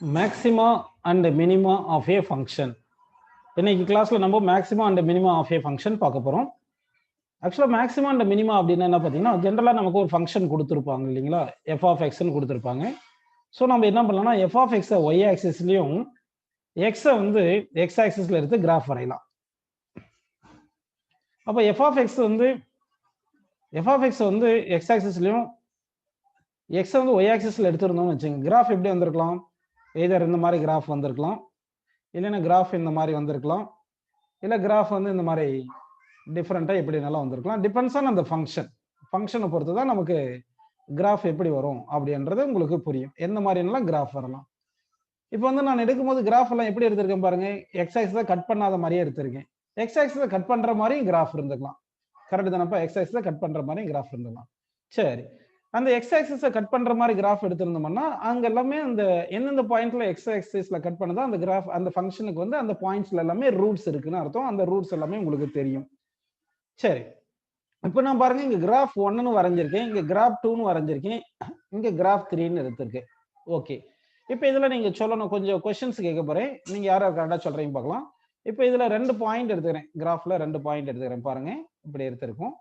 maxima and minima of a function. இன்னைக்கு கிளாஸ்ல நம்ம maxima and minima of a function பார்க்க போறோம். ஆக்சுவலா மேக்ஸிமா அண்ட் மினிமா அப்படின்னா என்ன பார்த்தீங்கன்னா, ஜென்ரலா நமக்கு ஒரு ஃபங்க்ஷன் கொடுத்துருப்பாங்க இல்லைங்களா, எஃப் ஆஃப் எக்ஸ்ன்னு கொடுத்துருப்பாங்க. ஸோ நம்ம என்ன பண்ணலாம்னா, எஃப் ஆஃப் எக்ஸை ஒய் ஆக்சிஸ்லையும் எக்ஸை வந்து எக்ஸ் ஆக்சிஸ்ல எடுத்து கிராஃப் வரையலாம். அப்போ எஃப் ஆஃப் எக்ஸ் வந்து எக்ஸ் ஆக்சிஸ்லையும் எக்ஸை வந்து ஒய் ஆக்சிஸ்ல எடுத்துருந்தோம்னு வச்சுங்க, கிராஃப் எப்படி வந்திருக்கலாம்? எதர் இந்த மாதிரி கிராஃப் வந்திருக்கலாம், இல்லைன்னா கிராஃப் இந்த மாதிரி வந்திருக்கலாம், இல்லை கிராஃப் வந்து இந்த மாதிரி டிஃப்ரெண்ட்டாக எப்படினாலும் வந்திருக்கலாம். டிபெண்ட்ஸ் ஆன் அந்த ஃபங்க்ஷனை பொறுத்து தான் நமக்கு கிராஃப் எப்படி வரும் அப்படின்றது உங்களுக்கு புரியும். எந்த மாதிரினாலும் கிராஃப் வரலாம். இப்போ வந்து நான் எடுக்கும்போது கிராஃப் எல்லாம் எப்படி எடுத்திருக்கேன் பாருங்க, எக்ஸ் ஆக்சிஸை கட் பண்ணாத மாதிரியே எடுத்திருக்கேன். எக்ஸ் ஆக்சிஸை கட் பண்ற மாதிரியும் கிராஃப் இருந்துக்கலாம். கரெக்ட் தானப்பா? எக்ஸ் ஆக்சிஸை கட் பண்ற மாதிரியும் கிராஃப் இருந்துக்கலாம். சரி, அந்த எக்ஸ் ஆக்சிஸை கட் பண்ற மாதிரி கிராஃப் எடுத்திருந்தோம்னா அங்க எல்லாமே அந்த எந்தெந்த பாயிண்ட்ல எக்ஸ் ஆக்சிஸ்ல கட் பண்ணதோ அந்த கிராஃப் அந்த ஃபங்க்ஷனுக்கு வந்து அந்த பாயிண்ட்ஸ்ல எல்லாமே ரூட்ஸ் இருக்குன்னு அர்த்தம். அந்த ரூட்ஸ் எல்லாமே உங்களுக்கு தெரியும். சரி, இப்போ நான் பாருங்க, இங்க கிராஃப் 1ன்னு வரைஞ்சிருக்கேன், இங்க கிராஃப் 2ன்னு வரைஞ்சிருக்கேன், இங்க கிராஃப் 3ன்னு எடுத்திருக்கேன். ஓகே, இப்போ இதுல நீங்க சொல்லணும், கொஞ்சம் கொஸ்டின்ஸ் கேட்க போறேன், நீங்க யாரோ கரெக்டா சொல்றீங்க பார்க்கலாம். இப்போ இதுல 2 பாயிண்ட் எடுத்துக்கிறேன், கிராஃப்ல 2 பாயிண்ட் எடுத்துக்கிறேன் பாருங்க, இப்படி எடுத்திருக்கோம்.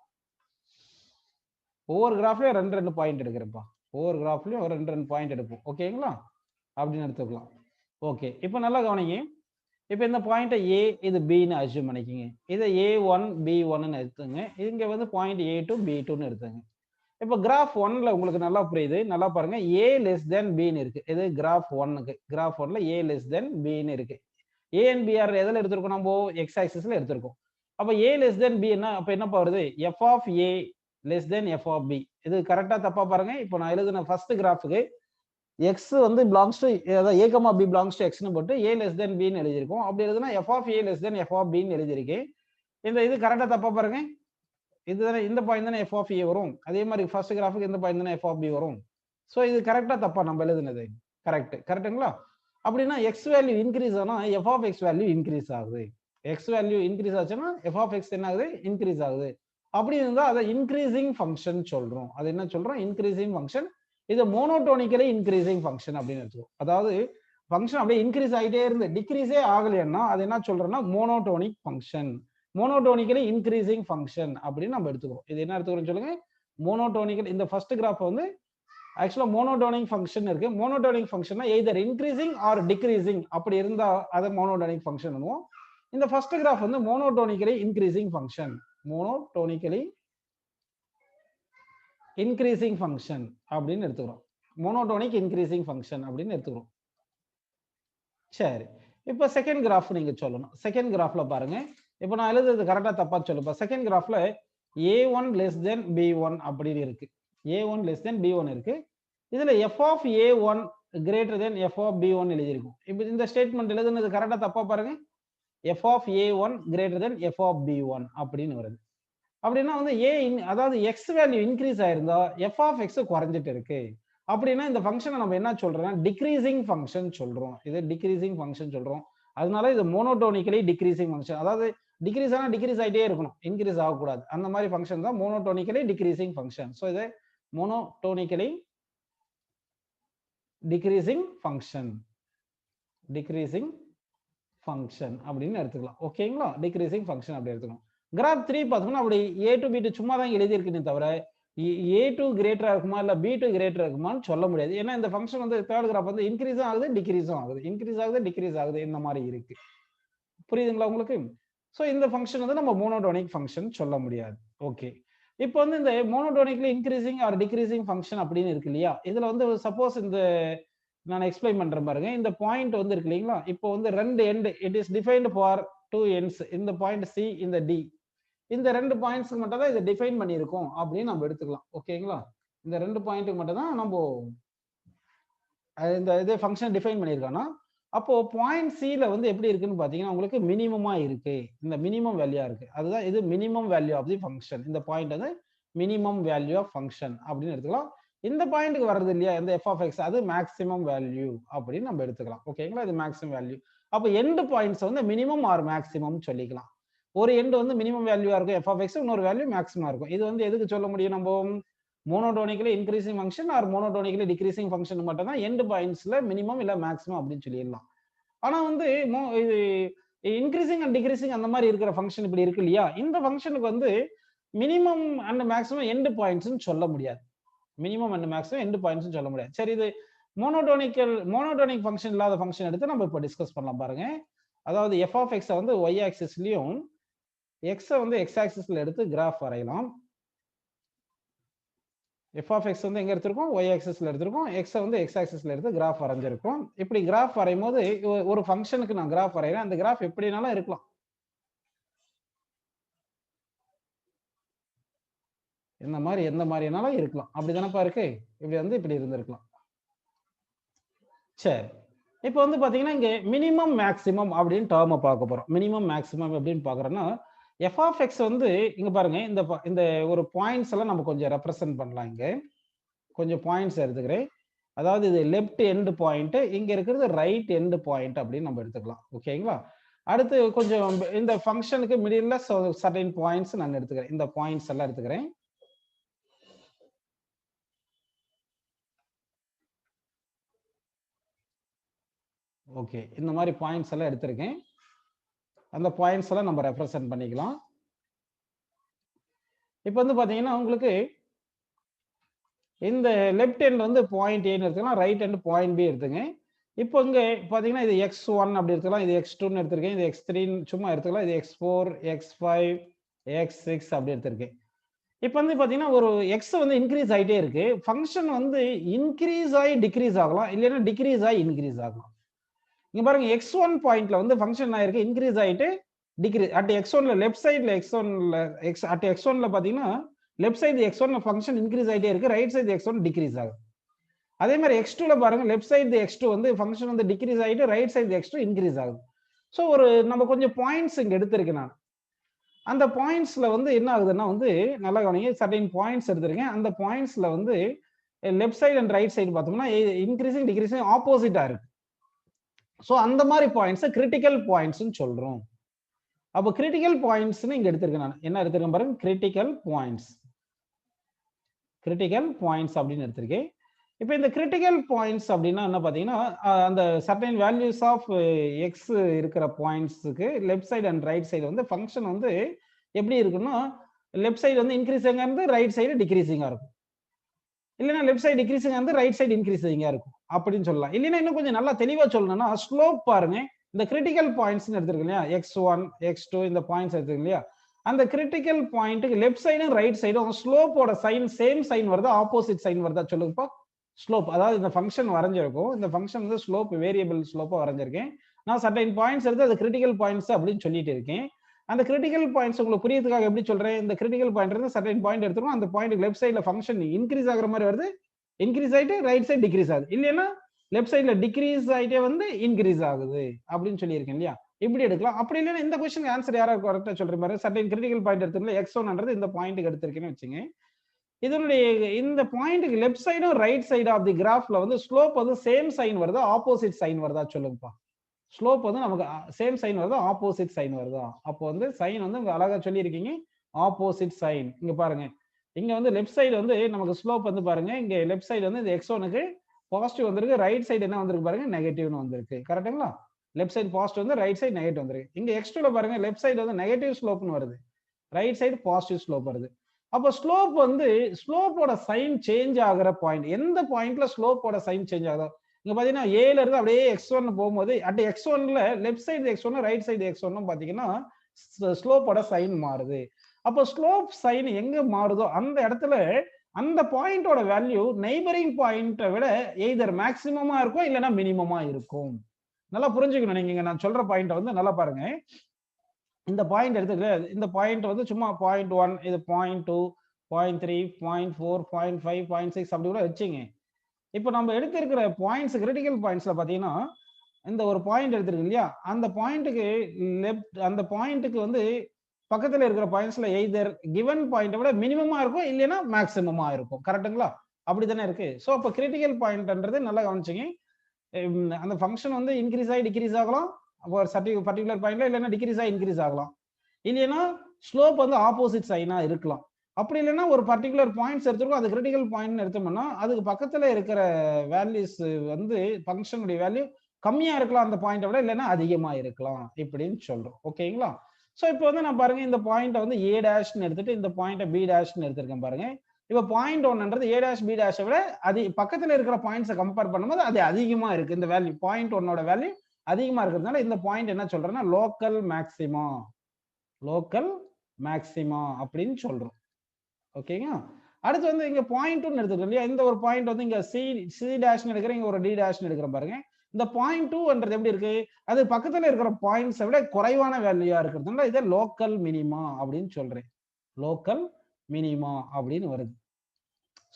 ஒவ்வொரு கிராஃப்லயும் 2 பாயிண்ட் எடுக்கிறேன்ப்பா, ஒவ்வொரு கிராஃப்லயும் ஒரு 2 பாயிண்ட் எடுப்போம். ஓகேங்களா? அப்படின்னு எடுத்துக்கலாம். ஓகே, இப்போ நல்லா கவனிங்க. இப்போ இந்த பாயிண்ட்டை ஏ, இது பின்னு அசியூம் பண்ணிக்கிங்க. இதை A1 B1ன்னு எடுத்துங்க. இங்க வந்து பாயிண்ட் A2 B2ன்னு எடுத்துங்க. இப்போ கிராஃப் 1ல உங்களுக்கு நல்லா புரியுது, நல்லா பாருங்க. A லெஸ் தென் பின்னு இருக்கு. இது கிராஃப் 1க்கு, கிராஃப் 1ல A லெஸ் தென் பின்னு இருக்கு. A and B ஆர் எதில் எடுத்திருக்கோம்? நம்ம எக்ஸ் ஆக்சிஸ்ல எடுத்திருக்கோம். அப்போ A லெஸ் தென் B என்ன, அப்போ என்ன வருது? F of A less than F of B. இது கரெக்டா தப்பா பாருங்க. இப்போ நான் எழுதின ஃபர்ஸ்ட் கிராஃபுக்கு எக்ஸ் வந்து பிலாங்ஸ் டு, அதாவது A, B பிலாங்ஸ் டு எக்ஸ்னு போட்டு A less than B ன்னு எழுதியிருக்கோம். அப்படி எழுதுனா F of A less than F of B ன்னு எழுதியிருக்கேன். இது கரெக்டா தப்பா பாருங்க. இதுதானே, இந்த பாயிண்ட் தானே F of A வரும். அதே மாதிரி ஃபர்ஸ்ட் கிராஃபுக்கு இந்த பாயிண்ட் தானே F of B வரும். ஸோ இது கரெக்டா தப்பா நம்ம எழுதுனது? கரெக்டுங்களா? அப்படின்னா எக்ஸ் வேல்யூ இன்க்ரீஸ் ஆனா F of X value increase ஆகுது. எக்ஸ் வேல்யூ இன்க்ரீஸ் ஆச்சுன்னா F of X என்ன ஆகுது? இன்க்ரீஸ் ஆகுது. அப்படி இருந்தா அதை இன்க்ரீசிங் ஃபங்க்ஷன் சொல்றோம். அது என்ன சொல்றோம்? Increasing function. இது மோனோடோனிக்கலி இன்க்ரீசிங் ஃபங்க்ஷன் அப்படின்னு எடுத்துக்கோ. அதாவது ஃபங்க்ஷன் அப்படியே இன்க்ரீஸ் ஆகிட்டே இருந்து டிக்ரீஸே ஆகலைன்னா அது என்ன சொல்றோம்னா monotonic function, monotonically increasing function அப்படின்னு நம்ம எடுத்துக்கிறோம். இது என்ன எடுத்துக்கிறோம் சொல்லுங்க? மோனோடோனிக்கல். இந்த ஃபர்ஸ்ட் கிராஃப் வந்து ஆக்சுவலா மோனோடோனிக் ஃபங்க்ஷன் இருக்கு. மோனோடோனிக் ஃபங்க்ஷன்னா எய்தர் இன்க்ரீசிங் ஆர் டிக்ரீசிங், அப்படி இருந்தா அதை மோனோடோனிக் ஃபங்க்ஷன் பண்ணுவோம். இந்த ஃபர்ஸ்ட் கிராஃப் வந்து monotonically increasing function, monotonically increasing function அப்படின்னு எடுத்துக்கிறோம். மோனோடோனிக் இன்க்ரீசிங் ஃபங்க்ஷன் அப்படின்னு எடுத்துக்கிறோம். சரி, இப்போ செகண்ட் கிராஃப் நீங்க சொல்லணும். செகண்ட் கிராஃப்ல பாருங்க, இப்போ நான் எழுதுறது கரெக்டா தப்பா சொல்லுப்பா. Second கிராஃப்ல A1 less than B1 அப்படின்னு இருக்கு. A1 less than B1 இருக்கு. இதுல F of A1 greater than F of B1 எழுதியிருக்கும். இப்போ இந்த ஸ்டேட்மெண்ட் எழுதுனது கரெக்டா தப்பா பாருங்க. F of A1 greater than F of B1 அப்படின்னு வருது. அப்படின்னா வந்து அதாவது எக்ஸ் வேல்யூ இன்க்ரீஸ் ஆயிருந்தா F of X குறைஞ்சிட்டு இருக்கு. அப்படின்னா இந்த ஃபங்க்ஷனை நம்ம என்ன சொல்றோம்னா டிக்ரீசிங் ஃபங்க்ஷன் சொல்றோம். இது டிக்ரீசிங் ஃபங்க்ஷன் சொல்றோம். அதனால இது மோனோடோனிக்கலி டிக்ரீசிங் ஃபங்க்ஷன். அதாவது டிக்ரீஸ் ஆனா டிக்ரீஸ் ஆகிட்டே இருக்கணும், இன்க்ரீஸ் ஆகக்கூடாது. அந்த மாதிரி ஃபங்க்ஷன் தான் மோனோடோனிக்கலி டிக்ரீசிங் ஃபங்க்ஷன். ஸோ இது monotonically decreasing function, decreasing function அப்படின்னு எடுத்துக்கலாம். ஓகேங்களா? டிக்ரீசிங் ஃபங்க்ஷன் அப்படி எடுத்துக்கலாம். கிராஃப் 3 பார்த்தோம்னா அப்படி A2 B2 சும்மா தான் எழுதியிருக்குன்னு தவிர A2 கிரேட்டரா இருக்குமா இல்ல B2 கிரேட்டரா இருக்குமான்னு சொல்ல முடியாது. ஏன்னா இந்த ஃபங்க்ஷன் வந்து தேர்ட் கிராஃப் வந்து இன்க்ரீஸும் ஆகுது டிக்ரீஸும் ஆகுது, இன்க்ரீஸ் ஆகுது டிக்ரீஸ் ஆகுது, இந்த மாதிரி இருக்கு. புரியுதுங்களா உங்களுக்கு? ஸோ இந்த ஃபங்க்ஷன் வந்து நம்ம மோனோடோனிக் ஃபங்க்ஷன் சொல்ல முடியாது. ஓகே, இப்போ வந்து இந்த மோனோடோனிக்லி இன்க்ரீசிங் ஆர் டிக்ரீசிங் ஃபங்க்ஷன் அப்படின்னு இருக்கு இல்லையா, இதுல வந்து சப்போஸ் இந்த நான் எக்ஸ்பிளைன் பண்றேன் பாருங்க. இந்த பாயிண்ட் வந்து இருக்கு இல்லைங்களா, இப்போ வந்து 2 end, it is defined for 2 ends. இந்த பாயிண்ட் C, இந்த D, இந்த 2 பாயிண்ட்ஸ்க்கு மட்டும் தான் இதை டிஃபைன் பண்ணியிருக்கோம் அப்படின்னு நம்ம எடுத்துக்கலாம். ஓகேங்களா? இந்த 2 பாயிண்ட்டுக்கு மட்டும் தான் நம்ம இந்த இதே ஃபங்க்ஷன் டிஃபைன் பண்ணியிருக்கோம்னா, அப்போ பாயிண்ட் Cல வந்து எப்படி இருக்குன்னு பாத்தீங்கன்னா உங்களுக்கு மினிமமா இருக்கு, இந்த மினிமம் வேல்யூயா இருக்கு. அதுதான் இது minimum value of the function. இந்த பாயிண்ட் வந்து மினிமம் வேல்யூ ஆஃப் ஃபங்க்ஷன் அப்படின்னு எடுத்துக்கலாம். இந்த பாயிண்ட்டுக்கு வருது இல்லையா இந்த F of X, அது மேக்ஸிமம் வேல்யூ அப்படின்னு நம்ம எடுத்துக்கலாம். ஓகேங்களா? இது மேக்ஸிமம் வேல்யூ. அப்போ எண்ட் பாயிண்ட்ஸ் வந்து மினிமம் ஆர் மேக்ஸிமம் சொல்லிக்கலாம். ஒரு எண்ட் வந்து மினிமம் வேல்யூவா இருக்கும் F of X, இன்னொரு வேல்யூ மேக்ஸிமம் இருக்கும். இது வந்து எதுக்கு சொல்ல முடியும்? நம்ம monotonically increasing function or monotonically decreasing function மட்டும் தான் எண்ட் பாயிண்ட்ஸ்ல மினிமம் இல்ல மேக்ஸிமம் அப்படின்னு சொல்லிடலாம். ஆனா வந்து இது இன்க்ரீசிங் அண்ட் டிக்ரீசிங் அந்த மாதிரி இருக்கிற ஃபங்க்ஷன் இப்படி இருக்கு இல்லையா, இந்த ஃபங்க்ஷனுக்கு வந்து மினிமம் அண்ட் மேக்ஸிமம் எண்ட் பாயிண்ட்ஸ்னு சொல்ல முடியாது. மினிமம் அண்ட் மேக்ஸிமம் எண்ட் பாயிண்ட்ஸ்னு சொல்ல முடியாது. சரி, இது மோனோடோனிக் ஃபங்க்ஷன் இல்லாத ஃபங்க்ஷன் எடுத்து நம்ம இப்போ டிஸ்கஸ் பண்ணலாம் பாருங்க. அதாவது எஃப் ஆஃப் எக்ஸை வந்து ஒய் ஆக்சிஸ்லயும் எக்ஸை வந்து எக்ஸ் ஆக்சிஸ்ல எடுத்து கிராஃப் வரையலாம். எஃப் ஆஃப் எக்ஸ் வந்து எங்க எடுத்திருக்கோம், ஒய் ஆக்சிஸ்ல எடுத்திருக்கோம். எக்ஸை வந்து எக்ஸ் ஆக்சிஸ்ல எடுத்து கிராஃப் வரைஞ்சிருக்கோம். இப்படி கிராஃப் வரையும் போது ஒரு ஃபங்க்ஷனுக்கு நான் கிராஃப் வரைகிறேன். அந்த கிராஃப் எப்படினாலும் இருக்கலாம். இந்த மாதிரி எந்த மாதிரினாலும் இருக்கலாம். அப்படிதானப்பா இருக்கு. இப்படி வந்து இப்படி இருந்திருக்கலாம். சரி, இப்போ வந்து பாத்தீங்கன்னா இங்க மினிமம் மேக்ஸிமம் அப்படின்னு டேர்மை பார்க்க போறோம். மினிமம் மேக்ஸிமம் எப்படின்னு பாக்குறோம்னா, எஃப் ஆஃப் எக்ஸ் வந்து இங்க பாருங்க, இந்த ஒரு பாயிண்ட்ஸ் எல்லாம் நம்ம கொஞ்சம் ரெப்ரசன்ட் பண்ணலாம். இங்க கொஞ்சம் பாயிண்ட்ஸ் எடுத்துக்கிறேன். அதாவது இது லெஃப்ட் எண்ட் பாயிண்ட், இங்க இருக்கிறது ரைட் எண்ட் பாயிண்ட் அப்படின்னு நம்ம எடுத்துக்கலாம். ஓகேங்களா? அடுத்து கொஞ்சம் இந்த ஃபங்க்ஷனுக்கு மிடில்ல சர்டைன் பாயிண்ட்ஸ் நான் எடுத்துக்கிறேன். இந்த பாயிண்ட்ஸ் எல்லாம் எடுத்துக்கிறேன். ஓகே, இந்த மாதிரி பாயிண்ட்ஸ் எல்லாம் எடுத்திருக்கேன். அந்த பாயிண்ட்ஸ் எல்லாம் நம்ம ரெப்ரசன்ட் பண்ணிக்கலாம். இப்போ வந்து பாத்தீங்கன்னா உங்களுக்கு இந்த லெஃப்ட் எண்ட் வந்து பாயிண்ட் ஏன்னு எடுத்துக்கலாம், ரைட் எண்ட் பாயிண்ட் பி எடுத்துங்க. இப்போ இங்க பாத்தீங்கன்னா இது x1 அப்படி எடுத்துக்கலாம், இது x2ன்னு எடுத்திருக்கேன், இது x3ன்னு சும்மா எடுத்துக்கலாம், இது x4, x5, x6 அப்படி எடுத்திருக்கேன். இப்போ வந்து பாத்தீங்கன்னா ஒரு x வந்து இன்க்ரீஸ் ஆயிட்டே இருக்கு. ஃபங்க்ஷன் வந்து இன்க்ரீஸ் ஆகி டிக்ரீஸ் ஆகலாம், இல்லைன்னா டிக்ரீஸ் ஆகி இன்க்ரீஸ் ஆகலாம். இங்க பாருங்க, x1 பாயிண்ட்ல வந்து ஃபங்க்ஷன் ஆயிருக்கு, இன்க்ரீஸ் ஆயிட்டு டிக்ரீஸ். அட் x1ல லெஃப்ட் சைடுல x1ல அட் x1ல பாத்தீங்கன்னா left side x1 function increase ஆயிட்டே இருக்கு, ரைட் சைடு x1 டிக்ரீஸ் ஆகுது. அதே மாதிரி x2ல பாருங்க, லெஃப்ட் சைடு x2 வந்து ஃபங்க்ஷன் வந்து டிக்ரீஸ் ஆயிட்டு ரைட் சைடு x2 இன்க்ரீஸ் ஆகுது. ஸோ ஒரு நம்ம கொஞ்சம் பாயிண்ட்ஸ் இங்க எடுத்திருக்கேன் நான். அந்த பாயிண்ட்ஸ்ல வந்து என்ன ஆகுதுன்னா வந்து நல்லா கவனிங்க, சர்டைன் பாயிண்ட்ஸ் எடுத்திருக்கேன். அந்த பாயிண்ட்ஸ்ல வந்து left side and right side பார்த்தோம்னா இன்க்ரீசிங் டிக்ரீசிங் ஆப்போசிட்டா இருக்கு. ஸோ அந்த மாதிரி பாயிண்ட்ஸ் கிரிட்டிக்கல் பாயிண்ட்ஸ்னு சொல்றோம். அப்போ கிரிட்டிக்கல் பாயிண்ட்ஸ்னு இங்க எடுத்திருக்கேன் நான். என்ன எடுத்திருக்கேன் பாருங்க, கிரிட்டிக்கல் பாயிண்ட்ஸ். கிரிட்டிக்கல் பாயிண்ட்ஸ் அப்படின்னு எடுத்திருக்கேன். இப்போ இந்த கிரிட்டிக்கல் பாயிண்ட்ஸ் அப்படின்னா என்ன பார்த்தீங்கன்னா, அந்த சர்டைன் வேல்யூஸ் ஆஃப் எக்ஸ் இருக்கிற பாயிண்ட்ஸுக்கு left side and right side வந்து ஃபங்க்ஷன் வந்து எப்படி இருக்குன்னா, லெஃப்ட் சைடு வந்து இன்க்ரீசிங்காக இருந்து ரைட் சைடு டிக்ரீசிங்காக இருக்கும், இல்லைன்னா லெஃப்ட் சைடு டிக்ரீசிங்காக இருந்து ரைட் சைடு இன்க்ரீசிங்காக இருக்கும் அப்படின்னு சொல்லலாம். இல்லைன்னா இன்னும் கொஞ்சம் நல்லா தெளிவாக சொல்லணும்னா, ஸ்லோப் பாருங்க, இந்த கிரிட்டிக்கல் பாயிண்ட்ஸ் எடுத்துருக்கு இல்லையா, x1, x2 இந்த பாயிண்ட்ஸ் எடுத்துருக்கு இல்லையா, அந்த கிரிட்டிக்கல் பாயிண்ட்டுக்கு லெஃப்ட் சைடும் ரைட் சைடும் ஸ்லோப்போட சைன் சேம் சைன் வருதா ஆப்போசிட் சைன் வருதா சொல்லுங்கப்பா. ஸ்லோப், அதாவது இந்த ஃபங்க்ஷன் வரைஞ்சிருக்கும், இந்த ஃபங்க்ஷன் வந்து ஸ்லோப் வேரியபிள் ஸ்லோப்பா வரைஞ்சிருக்கேன் நான். சர்டைன் பாயிண்ட்ஸ் எடுத்து அது கிரிட்டிக்கல் பாயிண்ட்ஸ் அப்படின்னு சொல்லிட்டு இருக்கேன். அந்த கிரிட்டிக்கல் பாயிண்ட்ஸ் உங்களுக்கு புரியதுக்காக எப்படி சொல்றேன், இந்த கிரிட்டிக்கல் பாயிண்ட் இருந்து சர்டைன் பாயிண்ட் எடுத்துக்கணும், அந்த பாயிண்ட் லெஃப்ட் சைடுல ஃபங்க்ஷன் இன்க்ரீஸ் ஆகுற மாதிரி வருது, இன்க்ரீஸ் ஆயிட்டு ரைட் சைடு டிக்ரீஸ் ஆகுது, இல்லைன்னா லெஃப்ட் சைடுல டிக்ரீஸ் ஆயிட்டே வந்து இன்க்ரீஸ் ஆகுது அப்படின்னு சொல்லியிருக்கேன் இல்லையா. இப்படி எடுக்கலாம். அப்படி இல்லைன்னா இந்த கொஸ்டின் ஆன்சர் யாராவது கரெக்டா சொல்ற மாதிரி சர்டைன் கிரிட்டிக்கல் பாயிண்ட் எடுத்துக்கல, x1 இந்த பாயிண்ட்டுக்கு எடுத்திருக்கேன்னு வச்சுங்க. இதனுடைய இந்த பாயிண்ட்டுக்கு லெஃப்ட் சைடும் ரைட் சைடு ஆஃப் தி கிராஃப்ல வந்து ஸ்லோப் வந்து சேம் சைன் வருதா ஆப்போசிட் சைன் வருதா சொல்லுங்கப்பா. ஸ்லோப் வந்து நமக்கு சேம் சைன் வருதா ஆப்போசிட் சைன் வருதா. அப்போ வந்து சைன் வந்து அழகா சொல்லியிருக்கீங்க, ஆப்போசிட் சைன். இங்க பாருங்க, இங்க வந்து லெஃப்ட் சைடு வந்து நமக்கு ஸ்லோப் வந்து பாருங்க, இங்க லெஃப்ட் சைடு வந்து இந்த x1க்கு பாசிட்டிவ் வந்திருக்கு, ரைட் சைடு என்ன வந்திருக்கு பாருங்க, நெகட்டிவ்னு வந்திருக்கு. கரெக்ட்டுங்களா? லெஃப்ட் சைடு பாசிட்டிவ் வந்து ரைட் சைடு நெகட்டிவ் வந்திருக்கு. இங்க x2ல பாருங்க, லெஃப்ட் சைடு வந்து நெகட்டிவ் ஸ்லோப்னு வருது, ரைட் சைடு பாசிட்டிவ் ஸ்லோப் வருது. அப்போ ஸ்லோப் வந்து ஸ்லோப்போட சைன் சேஞ்ச் ஆகிற பாயிண்ட், எந்த பாயிண்ட்ல ஸ்லோப்போட சைன் சேஞ்ச் ஆகுதோ, இங்க பாத்தீங்கன்னா ஏல இருந்து அப்படியே x1 போகும்போது அட் x1ல left side x1 right side x1 பாத்தீங்கன்னா ஸ்லோப்போட சைன் மாறுது. அப்போ ஸ்லோப் சைன் எங்க மாறுதோ அந்த இடத்துல அந்த பாயிண்டோட வேல்யூ நெய்பரிங் பாயிண்ட்டை விட எய்தர் மேக்சிமமா இருக்கும் இல்லைன்னா மினிமமா இருக்கும். நல்லா புரிஞ்சுக்கணும் நீங்க, நான் சொல்ற பாயிண்ட் வந்து நல்லா பாருங்க. இந்த பாயிண்ட் எடுத்துக்கல, இந்த பாயிண்ட் வந்து சும்மா 0.1, இது 0.2, 0.3, 0.4, 0.5, 0.6 அப்படி கூட வச்சுங்க. இப்போ நம்ம எடுத்திருக்கிற பாயிண்ட்ஸ் கிரிட்டிக்கல் பாயிண்ட்ஸ்ல பாத்தீங்கன்னா இந்த ஒரு பாயிண்ட் எடுத்திருக்கு இல்லையா, அந்த பாயிண்ட்டுக்கு லெஃப்ட், அந்த பாயிண்ட்டுக்கு வந்து பக்கத்துல இருக்கிற பாயிண்ட்ஸ்ல எய்தர் கிவன் பாயிண்ட்டை விட மினிமமா இருக்கும் இல்லைன்னா மேக்சிமமா இருக்கும். கரெக்ட்டுங்களா? அப்படித்தானே இருக்கு. ஸோ அப்போ கிரிட்டிக்கல் பாயிண்ட்ன்றது நல்லா கவனிச்சிங்க, அந்த ஃபங்க்ஷன் வந்து இன்க்ரீஸ் ஆகி டிக்ரீஸ் ஆகலாம் ஒரு பர்டிகுலர் பாயிண்ட்ல, இல்லைன்னா டிக்ரீஸ் ஆகி இன்க்ரீஸ் ஆகலாம், இல்லைன்னா ஸ்லோப் வந்து ஆப்போசிட் சைனா இருக்கலாம். அப்படி இல்லைன்னா ஒரு பர்டிகுலர் பாயிண்ட்ஸ் எடுத்துருக்கோம், அது கிரிட்டிக்கல் பாயிண்ட் எடுத்தோம்னா அதுக்கு பக்கத்துல இருக்கிற வேல்யூஸ் வந்து ஃபங்க்ஷனுடைய வேல்யூ கம்மியா இருக்கலாம் அந்த பாயிண்ட்டை விட, இல்லைன்னா அதிகமா இருக்கலாம் இப்படின்னு சொல்றோம். ஓகேங்களா? ஸோ இப்போ வந்து நான் பாருங்க இந்த பாயிண்ட்டை வந்து ஏ டேஷ்னு எடுத்துட்டு இந்த பாயிண்ட்டை பி டேஷ்னு எடுத்திருக்கேன் பாருங்க. இப்போ பாயிண்ட் ஒன்ன்றது ஏ டேஷ் பி டேஷை விட பக்கத்துல இருக்கிற பாயிண்ட்ஸை கம்பேர் பண்ணும்போது அது அதிகமா இருக்கு. இந்த வேல்யூ பாயிண்ட் ஒன்னோட வேல்யூ அதிகமா இருக்கிறதுனால இந்த பாயிண்ட் என்ன சொல்றேன்னா லோக்கல் மேக்சிமா, லோக்கல் மேக்சிமா அப்படின்னு சொல்றோம். ஓகேங்க. அடுத்து வந்து இங்க பாயிண்ட் ஒன்னு எடுத்துக்கோங்க இல்லையா, இந்த ஒரு பாயிண்ட் வந்து இங்க சி டேஷ்னு எடுக்கிறேன், இங்க ஒரு டி டேஷ்னு எடுக்கிறேன் பாருங்க. இந்த பாயிண்ட் 2ன்றது எப்படி இருக்கு, அது பக்கத்துல இருக்கிற பாயிண்ட்ஸை விட குறைவான வேல்யூயா இருக்கிறதுனால இதை லோக்கல் மினிமா அப்படின்னு சொல்றேன். லோக்கல் மினிமா அப்படின்னு வருது.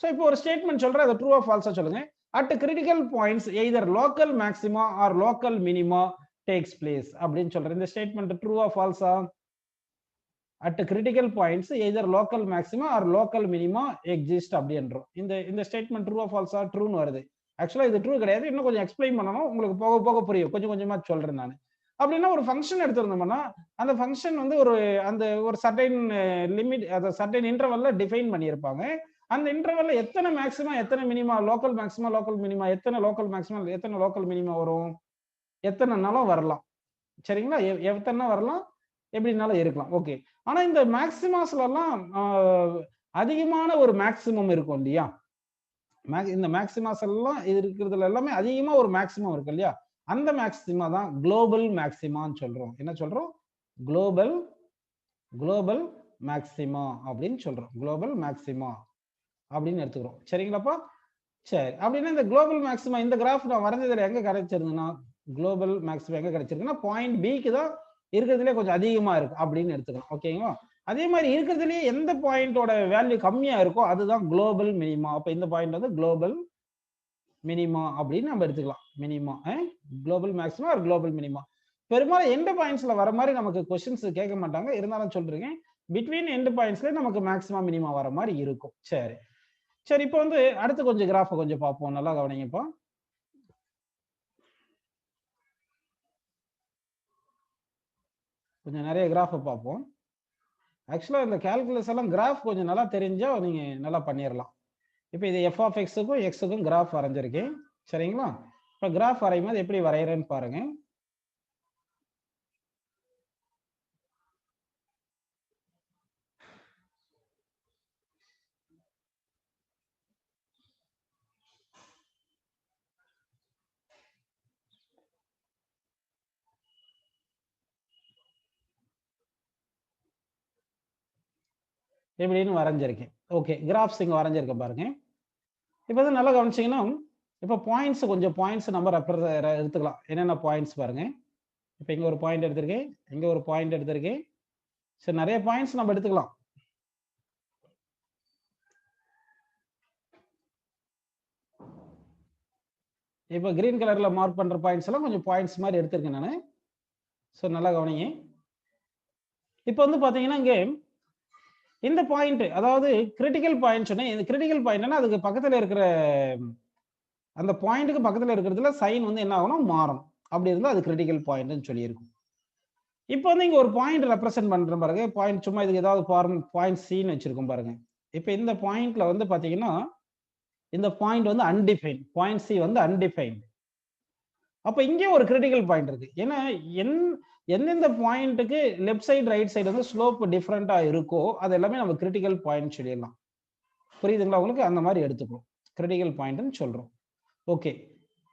ஸோ இப்போ ஒரு ஸ்டேட்மெண்ட் சொல்றேன், அதை ட்ரூ ஆர் ஃபால்ஸா சொல்லுங்க. At critical points either local maxima or local minima takes place அப்படின்னு சொல்றேன். இந்த ஸ்டேட்மெண்ட் ட்ரூ ஆர் ஃபால்ஸா? at critical points either local maxima or local minima exist அப்படின்றோம். இந்த ஸ்டேட்மெண்ட் ட்ரூ ஆர் ஃபால்ஸா? ட்ரூன்னு வருது. ஆக்சுவலா இது ட்ரூ கிடையாது, இன்னும் கொஞ்சம் எக்ஸ்பிளைன் பண்ணணும், உங்களுக்கு போக போக புரியும், கொஞ்சம் கொஞ்சமா சொல்றேன் நான். அப்படின்னா ஒரு ஃபங்க்ஷன் எடுத்திருந்தோம்னா அந்த ஃபங்க்ஷன் வந்து ஒரு சர்டைன் லிமிட், அதை சர்டைன் இன்டர்வல்ல டிஃபைன் பண்ணியிருப்பாங்க. அந்த இன்டர்வல்ல எத்தனை மேக்ஸிமா எத்தனை minima, local maxima local minima, எத்தனை லோக்கல் மேக்ஸிமா எத்தனை லோக்கல் மினிமா வரும், எத்தனைனாலும் வரலாம். சரிங்களா? எத்தனை வரலாம், எப்படினாலும் இருக்கலாம். ஓகே. ஆனா இந்த மேக்ஸிமாஸ்ல எல்லாம் அதிகமான ஒரு மேக்ஸிமம் இருக்கும் இல்லையா, இந்த மேக்ஸிமாஸ் எல்லாம் இருக்கிறதுல எல்லாமே அதிகமா ஒரு மேக்ஸிமம் இருக்கு இல்லையா, அந்த மேக்ஸிமா தான் குளோபல் மேக்ஸிமான்னு சொல்றோம். என்ன சொல்றோம்? குளோபல் மேக்ஸிமா அப்படின்னு சொல்றோம். குளோபல் மேக்ஸிமா அப்படின்னு எடுத்துக்கிறோம். சரிங்களாப்பா? சரி. அப்படின்னா இந்த குளோபல் மேக்ஸிமா இந்த கிராஃப் நான் வரைஞ்சதுல எங்க கிடைச்சிருந்ததுன்னா, குளோபல் மேக்ஸிமா எங்க கிடைச்சிருக்குன்னா பாயிண்ட் பிக்கு தான் இருக்கிறதுலே கொஞ்சம் அதிகமா இருக்கு அப்படின்னு எடுத்துக்கலாம். ஓகேங்களா? அதே மாதிரி இருக்கிறதுலே எந்த பாயிண்டோட வேல்யூ கம்மியா இருக்கோ அதுதான் குளோபல் மினிமா. அப்ப இந்த பாயிண்ட் வந்து குளோபல் மினிமா அப்படின்னு நம்ம எடுத்துக்கலாம். மினிமா குளோபல் மேக்ஸிமா ஒரு குளோபல் மினிமா. பெரும்பாலும் எண்ட் பாயிண்ட்ஸ்ல வர மாதிரி நமக்கு கொஸ்டின்ஸ் கேட்க மாட்டாங்க, இருந்தாலும் சொல்றேன் பிட்வீன் எண்ட் பாயிண்ட்ஸ்ல நமக்கு மேக்ஸிமா மினிமா வர மாதிரி இருக்கும். சரி சரி. இப்போ வந்து அடுத்து கொஞ்சம் கிராஃபை கொஞ்சம் பார்ப்போம், நல்லா கவனிங்கப்பா. கொஞ்சம் நிறைய கிராஃபை பார்ப்போம். ஆக்சுவலா இந்த கால்குலஸ் எல்லாம் கிராஃப் கொஞ்சம் நல்லா தெரிஞ்சா நீங்க நல்லா பண்ணிடலாம். இப்போ இது எஃப் ஆஃப் எக்ஸுக்கும் எக்ஸுக்கும் கிராஃப் வரைஞ்சிருக்கேன். சரிங்களா? இப்போ கிராஃப் வரையும் போது எப்படி வரைகிறேன்னு பாருங்க. எப்படின்னு வரைஞ்சிருக்கேன். ஓகே, கிராஃப்ஸ் இங்கே வரைஞ்சிருக்கேன் பாருங்க. இப்போ வந்து நல்லா கவனிச்சிங்கன்னா இப்போ பாயிண்ட்ஸ் கொஞ்சம் பாயிண்ட்ஸ் நம்ம எடுத்துக்கலாம். என்னென்ன பாயிண்ட்ஸ் பாருங்க. இப்போ இங்கே ஒரு பாயிண்ட் எடுத்திருக்கேன், இங்கே ஒரு பாயிண்ட் எடுத்திருக்கேன். சரி, நிறைய பாயிண்ட்ஸ் நம்ம எடுத்துக்கலாம். இப்போ கிரீன் கலர்ல மார்க் பண்ற பாயிண்ட்ஸ் எல்லாம் கொஞ்சம் பாயிண்ட்ஸ் மாதிரி எடுத்திருக்கேன் நான். ஸோ நல்லா கவனிங்க. இப்போ வந்து பார்த்தீங்கன்னா இங்கே இந்த பாயிண்ட், அதாவது கிரிட்டிக்கல் பாயிண்ட் சொன்னேன். இந்த கிரிட்டிக்கல் பாயிண்ட்னா அதுக்கு பக்கத்துல இருக்கிற அந்த பாயிண்ட்டுக்கு பக்கத்துல இருக்கிறதுல சைன் வந்து என்ன ஆகணும், மாறும். அப்படி இருந்தால் அது கிரிட்டிக்கல் பாயிண்ட்னு சொல்லியிருக்கும். இப்போ வந்து இங்க ஒரு பாயிண்ட் ரெப்ரசென்ட் பண்றேன் பாருங்க. பாயிண்ட் சும்மா இதுக்கு ஏதாவது பாயிண்ட் சின்னு வச்சிருக்கோம் பாருங்க. இப்போ இந்த பாயிண்ட்ல வந்து பாத்தீங்கன்னா இந்த பாயிண்ட் வந்து அன்டிஃபைன்ட், பாயிண்ட் சி வந்து அன்டிஃபைன்ட். அப்ப இங்கே ஒரு கிரிட்டிக்கல் பாயிண்ட் இருக்கு. ஏன்னா எந்தெந்த பாயிண்ட்டுக்கு லெஃப்ட் சைடு ரைட் சைடு வந்து ஸ்லோப் டிஃப்ரெண்டா இருக்கோ அது எல்லாமே நம்ம கிரிட்டிக்கல் பாயிண்ட் சொல்லிடலாம். புரியுதுங்களா உங்களுக்கு? அந்த மாதிரி எடுத்துக்கிறோம், கிரிட்டிக்கல் பாயிண்ட்னு சொல்றோம். ஓகே.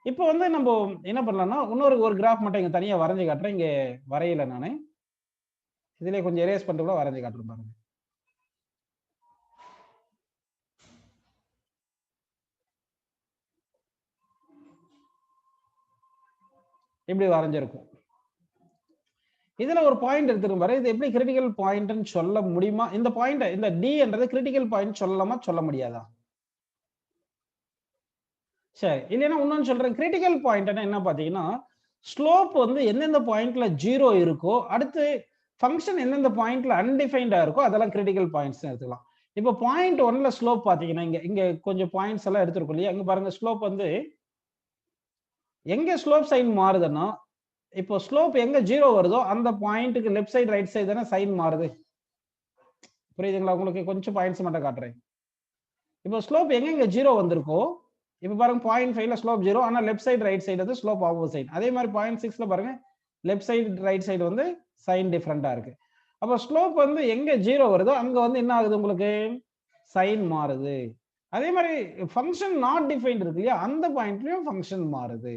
இப்போ வந்து நம்ம என்ன பண்ணலாம்னா ஒரு கிராஃப் மட்டும் இங்க தனியா வரைஞ்சு காட்டுறேன். இங்க வரையல நானு, இதுல கொஞ்சம் எரேஸ் பண்ணிட்டு கூட வரைஞ்சு காட்டுறேன் பாருங்க. இப்படி வரைஞ்சிருக்கும். இதுல ஒரு பாயிண்ட் எடுத்துரும் பாரு. இது எப்படி கிரிட்டிக்கல் பாயிண்ட்னு சொல்ல முடியுமா? இந்த பாயிண்ட், இந்த டி என்றது கிரிட்டிக்கல் பாயிண்ட் சொல்லலாமா, சொல்ல முடியாதா? சரி, இல்லைன்னா இன்னொன்னு சொல்றேன். கிரிட்டிக்கல் பாயிண்ட் என்ன பாத்தீங்கன்னா ஸ்லோப் வந்து எந்தெந்த பாயிண்ட்ல 0 இருக்கோ, அடுத்து ஃபங்க்ஷன் எந்தெந்த பாயிண்ட்ல அன்டிஃபைன்டா இருக்கோ அதெல்லாம் கிரிட்டிக்கல் பாயிண்ட்ஸ் எடுத்துக்கலாம். இப்போ பாயிண்ட் 1ல ஸ்லோப் பாத்தீங்கன்னா இங்க கொஞ்சம் பாயிண்ட்ஸ் எல்லாம் எடுத்துருக்கோம் இல்லையா, அங்க பாருங்க ஸ்லோப் வந்து எங்க ஸ்லோப் சைன் மாறுதுன்னா, இப்போ ஸ்லோப் எங்க 0 வருதோ அந்த பாயிண்ட்டுக்கு லெஃப்ட் சைடு ரைட் சைடு தானே சைன் மாறுது. புரியுதுங்களா உங்களுக்கு? கொஞ்சம் பாயிண்ட்ஸ் மட்டும் காட்டுறேன். இப்போ ஸ்லோப் எங்க 0 வந்திருக்கோ, இப்போ பாருங்க 0.5ல ஸ்லோப் 0, ஆனா லெஃப்ட் சைடு ரைட் சைடு வந்து ஸ்லோப் ஆப்போசிட். அதே மாதிரி 0.6ல பாருங்க லெஃப்ட் சைடு ரைட் சைடு வந்து சைன் டிஃபரெண்டா இருக்கு. அப்போ ஸ்லோப் வந்து எங்க 0 வருதோ அங்க வந்து என்ன ஆகுது உங்களுக்கு? சைன் மாறுது. அதே மாதிரி ஃபங்க்ஷன் நாட் டிஃபைன்ட் இருக்கு இல்லையா, அந்த பாயிண்ட்லயும் ஃபங்க்ஷன் மாறுது.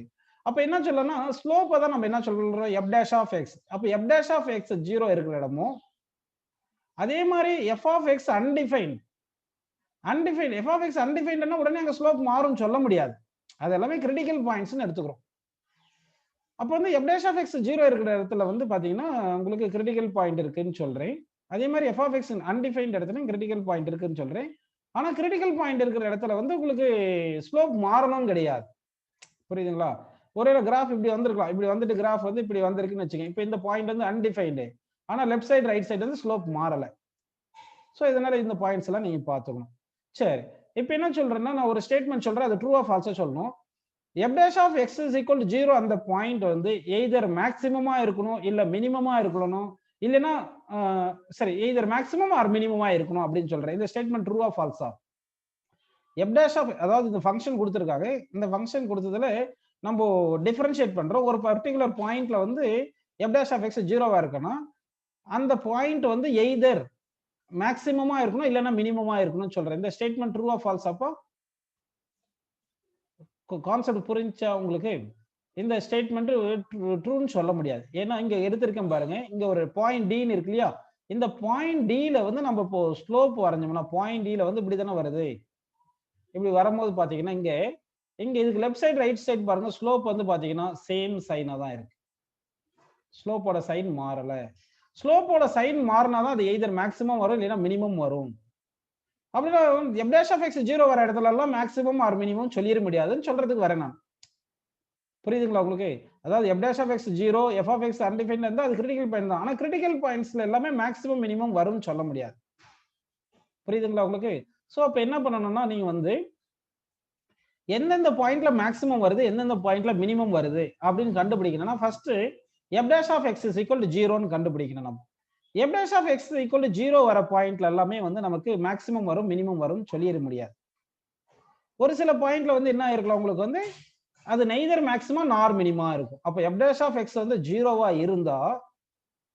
அப்ப என்ன சொல்லலாம்னா ஸ்லோப்பை தான் நம்ம என்ன சொல்றோம்? f dash of x. அப்ப f dash of x 0 இருக்கிற இடமும், அதே மாதிரி f of x undefined f of x undefinedனா உடனே அங்க ஸ்லோப் மாறும் சொல்ல முடியாது. அது எல்லாமே கிரிட்டிக்கல் பாயிண்ட்ஸ்னு எடுத்துக்கிறோம். அப்ப வந்து f dash of x 0 இருக்கிற இடத்துல வந்து பாத்தீங்கன்னா உங்களுக்கு கிரிட்டிக்கல் பாயிண்ட் இருக்குன்னு சொல்றேன். அதே மாதிரி f of x undefined இடத்துலயும் கிரிட்டிக்கல் பாயிண்ட் இருக்குன்னு சொல்றேன். ஆனா கிரிட்டிக்கல் பாயிண்ட் இருக்கிற இடத்துல வந்து உங்களுக்கு ஸ்லோப் மாறணும் கிடையாது. புரியுதுங்களா? ஒருவேளை கிராஃப் இப்படி வந்திருக்கலாம், இப்படி வந்துட்டு கிராஃப் வந்து இப்படி வந்திருக்குன்னு வச்சுக்கோங்க. இப்போ இந்த பாயிண்ட் வந்து அன்டிஃபைன்டு, ஆனா லெஃப்ட் சைடு ரைட் சைடு வந்து ஸ்லோப் மாறல. ஸோ இதனால இந்த பாயிண்ட்ஸ் எல்லாம் நீங்க பார்த்துக்கணும். சரி, இப்போ என்ன சொல்றேன்னா நான் ஒரு ஸ்டேட்மெண்ட் சொல்றேன், அது ட்ரூவா ஃபால்ஸா சொல்லணும். f dash of x is equal to 0 அந்த பாயிண்ட் வந்து எய்தர் மேக்ஸிமமா இருக்கணும் இல்ல மினிமமா இருக்கணும், இல்லைன்னா சரி எய்தர் மேக்ஸிமம் ஆர் மினிமமா இருக்கணும் அப்படின்னு சொல்றேன். இந்த ஸ்டேட்மெண்ட் ட்ரூவா ஃபால்ஸா? f dash of, அதாவது இந்த ஃபங்க்ஷன் கொடுத்துருக்காங்க, இந்த ஃபங்க்ஷன் கொடுத்ததுல நம்ம டிஃபரன்ஷியேட் பண்றோம். ஒரு பர்டிகுலர் பாயிண்ட்ல வந்து f dash of x 0வா இருக்குன்னா அந்த பாயிண்ட் வந்து எய்தர் மேக்ஸிமமா இருக்கணும் இல்லைன்னா மினிமமா இருக்கணும்னு சொல்றேன். இந்த ஸ்டேட்மெண்ட் ட்ரூவா ஃபால்ஸ்? அப்போ கான்செப்ட் புரிஞ்சா உங்களுக்கு? இந்த ஸ்டேட்மெண்ட் ட்ரூன்னு சொல்ல முடியாது. ஏன்னா இங்க எடுத்திருக்கேன் பாருங்க, இங்க ஒரு பாயிண்ட் டின்னு இருக்கு இல்லையா, இந்த பாயிண்ட் டில வந்து நம்ம இப்போ ஸ்லோப் வரைஞ்சோம்னா பாயிண்ட் டில வந்து இப்படி தானே வருது. இப்படி வரும்போது பாத்தீங்கன்னா இங்க இதுக்கு லெஃப்ட் சைடு ரைட் சைடு பாருங்க, ஸ்லோப் வந்து பாத்தீங்கன்னா சேம் சைனா தான் இருக்கு. ஸ்லோப்போட சைன் மாறல. ஸ்லோப்போட சைன் மாறினாதான் அது எய்தர் மேக்ஸிமம் வரும் இல்லைன்னா மினிமம் வரும். அப்படின்னா f dash of x 0 வர இடத்துல எல்லாம் மேக்ஸிமம் ஆர் மினிமம் சொல்லிட முடியாதுன்னு சொல்றதுக்கு வரேன் நான். புரியுதுங்களா உங்களுக்கு? அதாவது f dash of x 0, f of x undefined இருந்தா அது கிரிட்டிக்கல் பாயிண்ட் தான். ஆனா கிரிட்டிக்கல் பாயிண்ட்ஸ்ல எல்லாமே மேக்ஸிமம் மினிமம் வரும்னு சொல்ல முடியாது. புரியுதுங்களா உங்களுக்கு? சோ அப்ப என்ன பண்ணணும்னா நீங்க வந்து எந்தெந்த பாயிண்ட்ல மேக்ஸிமம் வருது, எந்தெந்த பாயிண்ட்ல மினிமம் வருது அப்படின்னு கண்டுபிடிக்கணும்னா first f dash of x is equal to 0ன்னு கண்டுபிடிக்கணும். நம்ம f dash of x equal to 0 வர பாயிண்ட்ல எல்லாமே வந்து நமக்கு மேக்ஸிமம் வரும் மினிமம் வரும் சொல்லிட முடியாது. ஒரு சில பாயிண்ட்ல வந்து என்ன இருக்கலாம் உங்களுக்கு வந்து அது நெய்தர் மேக்ஸிமம் நார் மினிமா இருக்கும். அப்ப f dash of x வந்து 0வா இருந்தா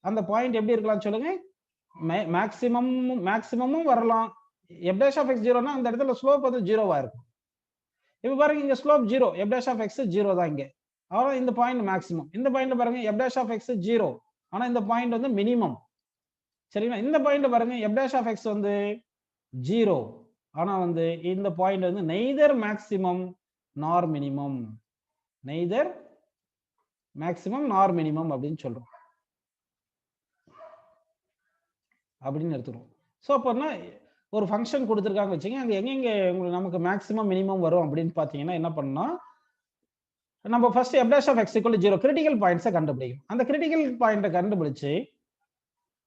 அந்த பாயிண்ட் எப்படி இருக்கலாம் சொல்லுங்க? மேக்ஸிமமும் வரலாம். f dash of x 0னா அந்த இடத்துல ஸ்லோப் வந்து 0வா இருக்கும். இப்ப பாருங்க இங்க slope 0, f dash of x 0 தான் இங்க. ஆனா இந்த பாயிண்ட் மேக்ஸிமம். இந்த பாயிண்ட்ல பாருங்க f dash of x 0, ஆனா இந்த பாயிண்ட் வந்து மினிமம். சரிங்களா? இந்த பாயிண்ட் பாருங்க f dash of x வந்து 0, ஆனா வந்து இந்த பாயிண்ட் வந்து நெய்தர் மேக்ஸிமம் நார் மினிமம். நெய்தர் மேக்ஸிமம் நார் மினிமம் அப்படின்னு சொல்றோம். அப்படின்னு எடுத்துக்கிறோம். ஸோ அப்போனா ஒரு ஃபங்க்ஷன் கொடுத்துருக்காங்க வச்சுங்க, அங்கே எங்கெங்க உங்களுக்கு நமக்கு மேக்ஸிமம் மினிமம் வரும் அப்படின்னு பார்த்தீங்கன்னா என்ன பண்ணா நம்ம first f dash of x equal to 0 critical பாயிண்ட்ஸை கண்டுபிடிக்கணும். அந்த கிரிட்டிக்கல் பாயிண்ட்டை கண்டுபிடிச்சு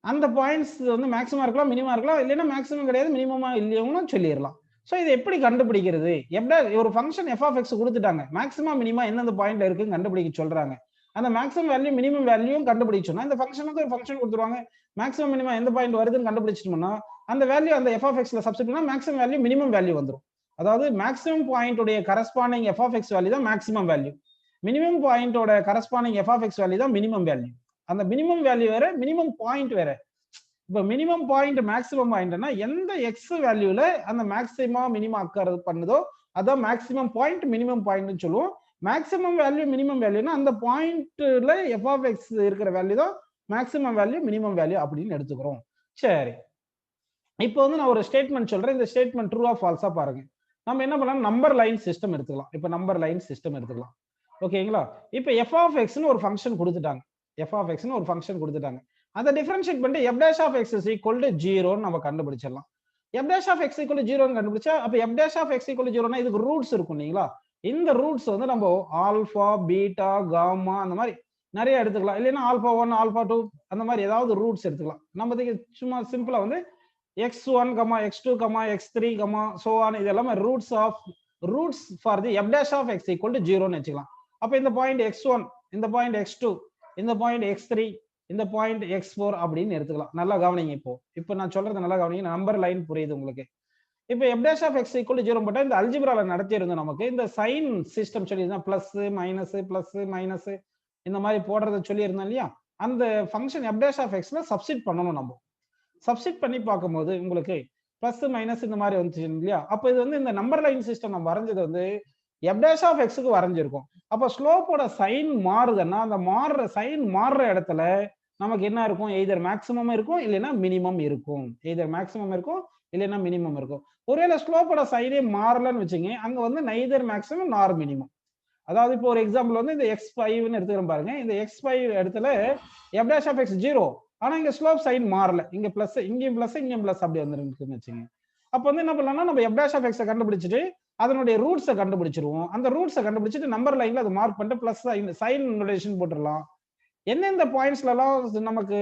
அந்த பாயிண்ட்ஸ் வந்து மேக்ஸிமம் இருக்கலாம் மினிமம் இருக்கலாம், இல்லைன்னா மேக்ஸிமம் கிடையாது மினிமமா இல்லையோன்னு சொல்லிடலாம். ஸோ இது எப்படி கண்டுபிடிக்கிறது? ஒரு ஃபங்க்ஷன் f of x கொடுத்துட்டாங்க, மேக்ஸிமம் மினிமா எந்தெந்த பாயிண்ட்ல இருக்குன்னு கண்டுபிடிக்க சொல்றாங்க. அந்த மேக்ஸிமம் வேல்யூ மினிமம் வேல்யூயும் கண்டுபிடிச்சோம்னா இந்த ஃபங்க்ஷனுக்கு ஒரு ஃபங்க்ஷன் கொடுத்துருவாங்க, மேக்ஸிமம் மினிமா எந்த பாயிண்ட் வருதுன்னு கண்டுபிடிச்சிட்டோம்னா அந்த வேல்யூ அந்த f of x ல சப்ஸ்டிட் பண்ணா மேக்ஸிமம் வேல்யூ மினிமம் வேல்யூ வந்துரும். அதாவது மேக்ஸிமம் பாயிண்டோட corresponding f of x value தான் மேக்ஸிமம் வேல்யூ, மினிமம் பாயிண்டோட corresponding f of x value தான் மினிமம் வேல்யூ. அந்த மினிமம் வேல்யூ வேற, மினிமம் பாயிண்ட் வேற. இப்ப மினிமம் பாயிண்ட் மேக்ஸிமம் பாயிண்ட்னா எந்த எக்ஸ் வேல்யூல அந்த மேக்ஸிமா மினிமம் அக்கர் பண்ணுதோ அதான் மேக்ஸிமம் பாயிண்ட் மினிமம் பாயிண்ட்னு சொல்லுவோம். மேக்ஸிமம் வேல்யூ மினிமம் வேல்யூனா அந்த பாயிண்ட்ல f of x இருக்கிற வேல்யூ தான் மேக்ஸிமம் வேல்யூ மினிமம் வேல்யூ அப்படின்னு எடுத்துக்கிறோம். சரி, இப்போ வந்து நான் ஒரு ஸ்டேட்மெண்ட் சொல்றேன், இந்த ஸ்டேட்மெண்ட் ட்ரூ ஆர் ஃபால்ஸா பாருங்க. நம்ம என்ன பண்ணலாம், நம்பர் லைன் சிஸ்டம் எடுத்துக்கலாம். இப்போ நம்பர் லைன் சிஸ்டம் எடுத்துக்கலாம், ஓகேங்களா? இப்போ f of x ன்னு ஒரு ஃபங்க்ஷன் கொடுத்துட்டாங்க, f of x ன்னு ஒரு ஃபங்க்ஷன் கொடுத்துட்டாங்க. அதை டிஃபரன்ஷியேட் பண்ணிட்டு f dash of x is equal to 0 நம்ம கண்டுபிடிச்சிடலாம். f dash of x equal to 0 கண்டுபிடிச்சா அப்ப f dash of x equal to 0 இதுக்கு ரூட்ஸ் இருக்கும் இல்லைங்களா? இந்த ரூட்ஸ் வந்து நம்ம ஆல்பா, பீட்டா, காமா அந்த மாதிரி நிறைய எடுத்துக்கலாம், இல்லைன்னா ஆல்பா 1, ஆல்பா 2 அந்த மாதிரி ஏதாவது ரூட்ஸ் எடுத்துக்கலாம். நம்ம சும்மா சிம்பிளா வந்து x1, x2, x3, so on இது எல்லாமே roots for the f dash of x equal to 0 ன்னு வச்சுக்கலாம். அப்ப இந்த பாயிண்ட் x1, இந்த பாயிண்ட் x2, இந்த பாயிண்ட் x3, இந்த பாயிண்ட் x4 அப்படின்னு எடுத்துக்கலாம். நல்லா கவனிங்க. இப்போ நான் சொல்றது நல்லா கவனிங்க. நம்பர் லைன் புரியுது உங்களுக்கு. இப்போ f dash of x equal to 0 போட்டா இந்த அல்ஜிப்ரால நடத்தியிருந்தோம். நமக்கு இந்த சைன் சிஸ்டம் சொல்லியிருந்தோம். பிளஸ் மைனஸ் இந்த மாதிரி போடுறத சொல்லியிருந்தோம் இல்லையா? அந்த ஃபங்க்ஷன் f dash of xல சப்ஸ்டிட் பண்ணணும். நம்ம சப்ஸ்டிட் பண்ணி பார்க்கும்போது உங்களுக்கு பிளஸ் மைனஸ் இந்த மாதிரி வந்துச்சு இல்லையா? அப்போ இது வந்து இந்த நம்பர் லைன் சிஸ்டம் நம்ம வரைஞ்சது வந்து f dash of xக்கு வரைஞ்சிருக்கும். அப்போ ஸ்லோப்போட சைன் மாறுதுன்னா அந்த சைன் மாறுற இடத்துல நமக்கு என்ன இருக்கும்? எய்தர் மேக்ஸிமம் இருக்கும், இல்லைன்னா மினிமம் இருக்கும். எய்தர் மேக்ஸிமம் இருக்கும், இல்லைன்னா மினிமம் இருக்கும். ஒருவேளை ஸ்லோப்போட சைடே மாறலன்னு வச்சுங்க, அங்க வந்து நெய்தர் மேக்ஸிமம் நார் மினிமம். அதாவது இப்போ ஒரு எக்ஸாம்பிள் வந்து இந்த x5ன்னு எடுத்துக்கிறோம் பாருங்க. இந்த x5 இடத்துல f dash of x 0, ஆனா இங்க ஸ்லோப் சைன் மாறல. இங்க பிளஸ், இங்கேயும் பிளஸ் அப்படி வந்துருக்குன்னு வச்சுங்க. அப்போ வந்து என்ன பண்ணலாம்னா நம்ம f dash of x கண்டுபிடிச்சிட்டு அதனுடைய ரூட்ஸை கண்டுபிடிச்சிருவோம். அந்த ரூட்ஸை கண்டுபிடிச்சிட்டு நம்பர் லைன்ல அதை மார்க் பண்ணிட்டு பிளஸ் சைன் நோட்டேஷன் போட்டுடலாம். எந்தெந்த பாயிண்ட்ஸ்ல எல்லாம் நமக்கு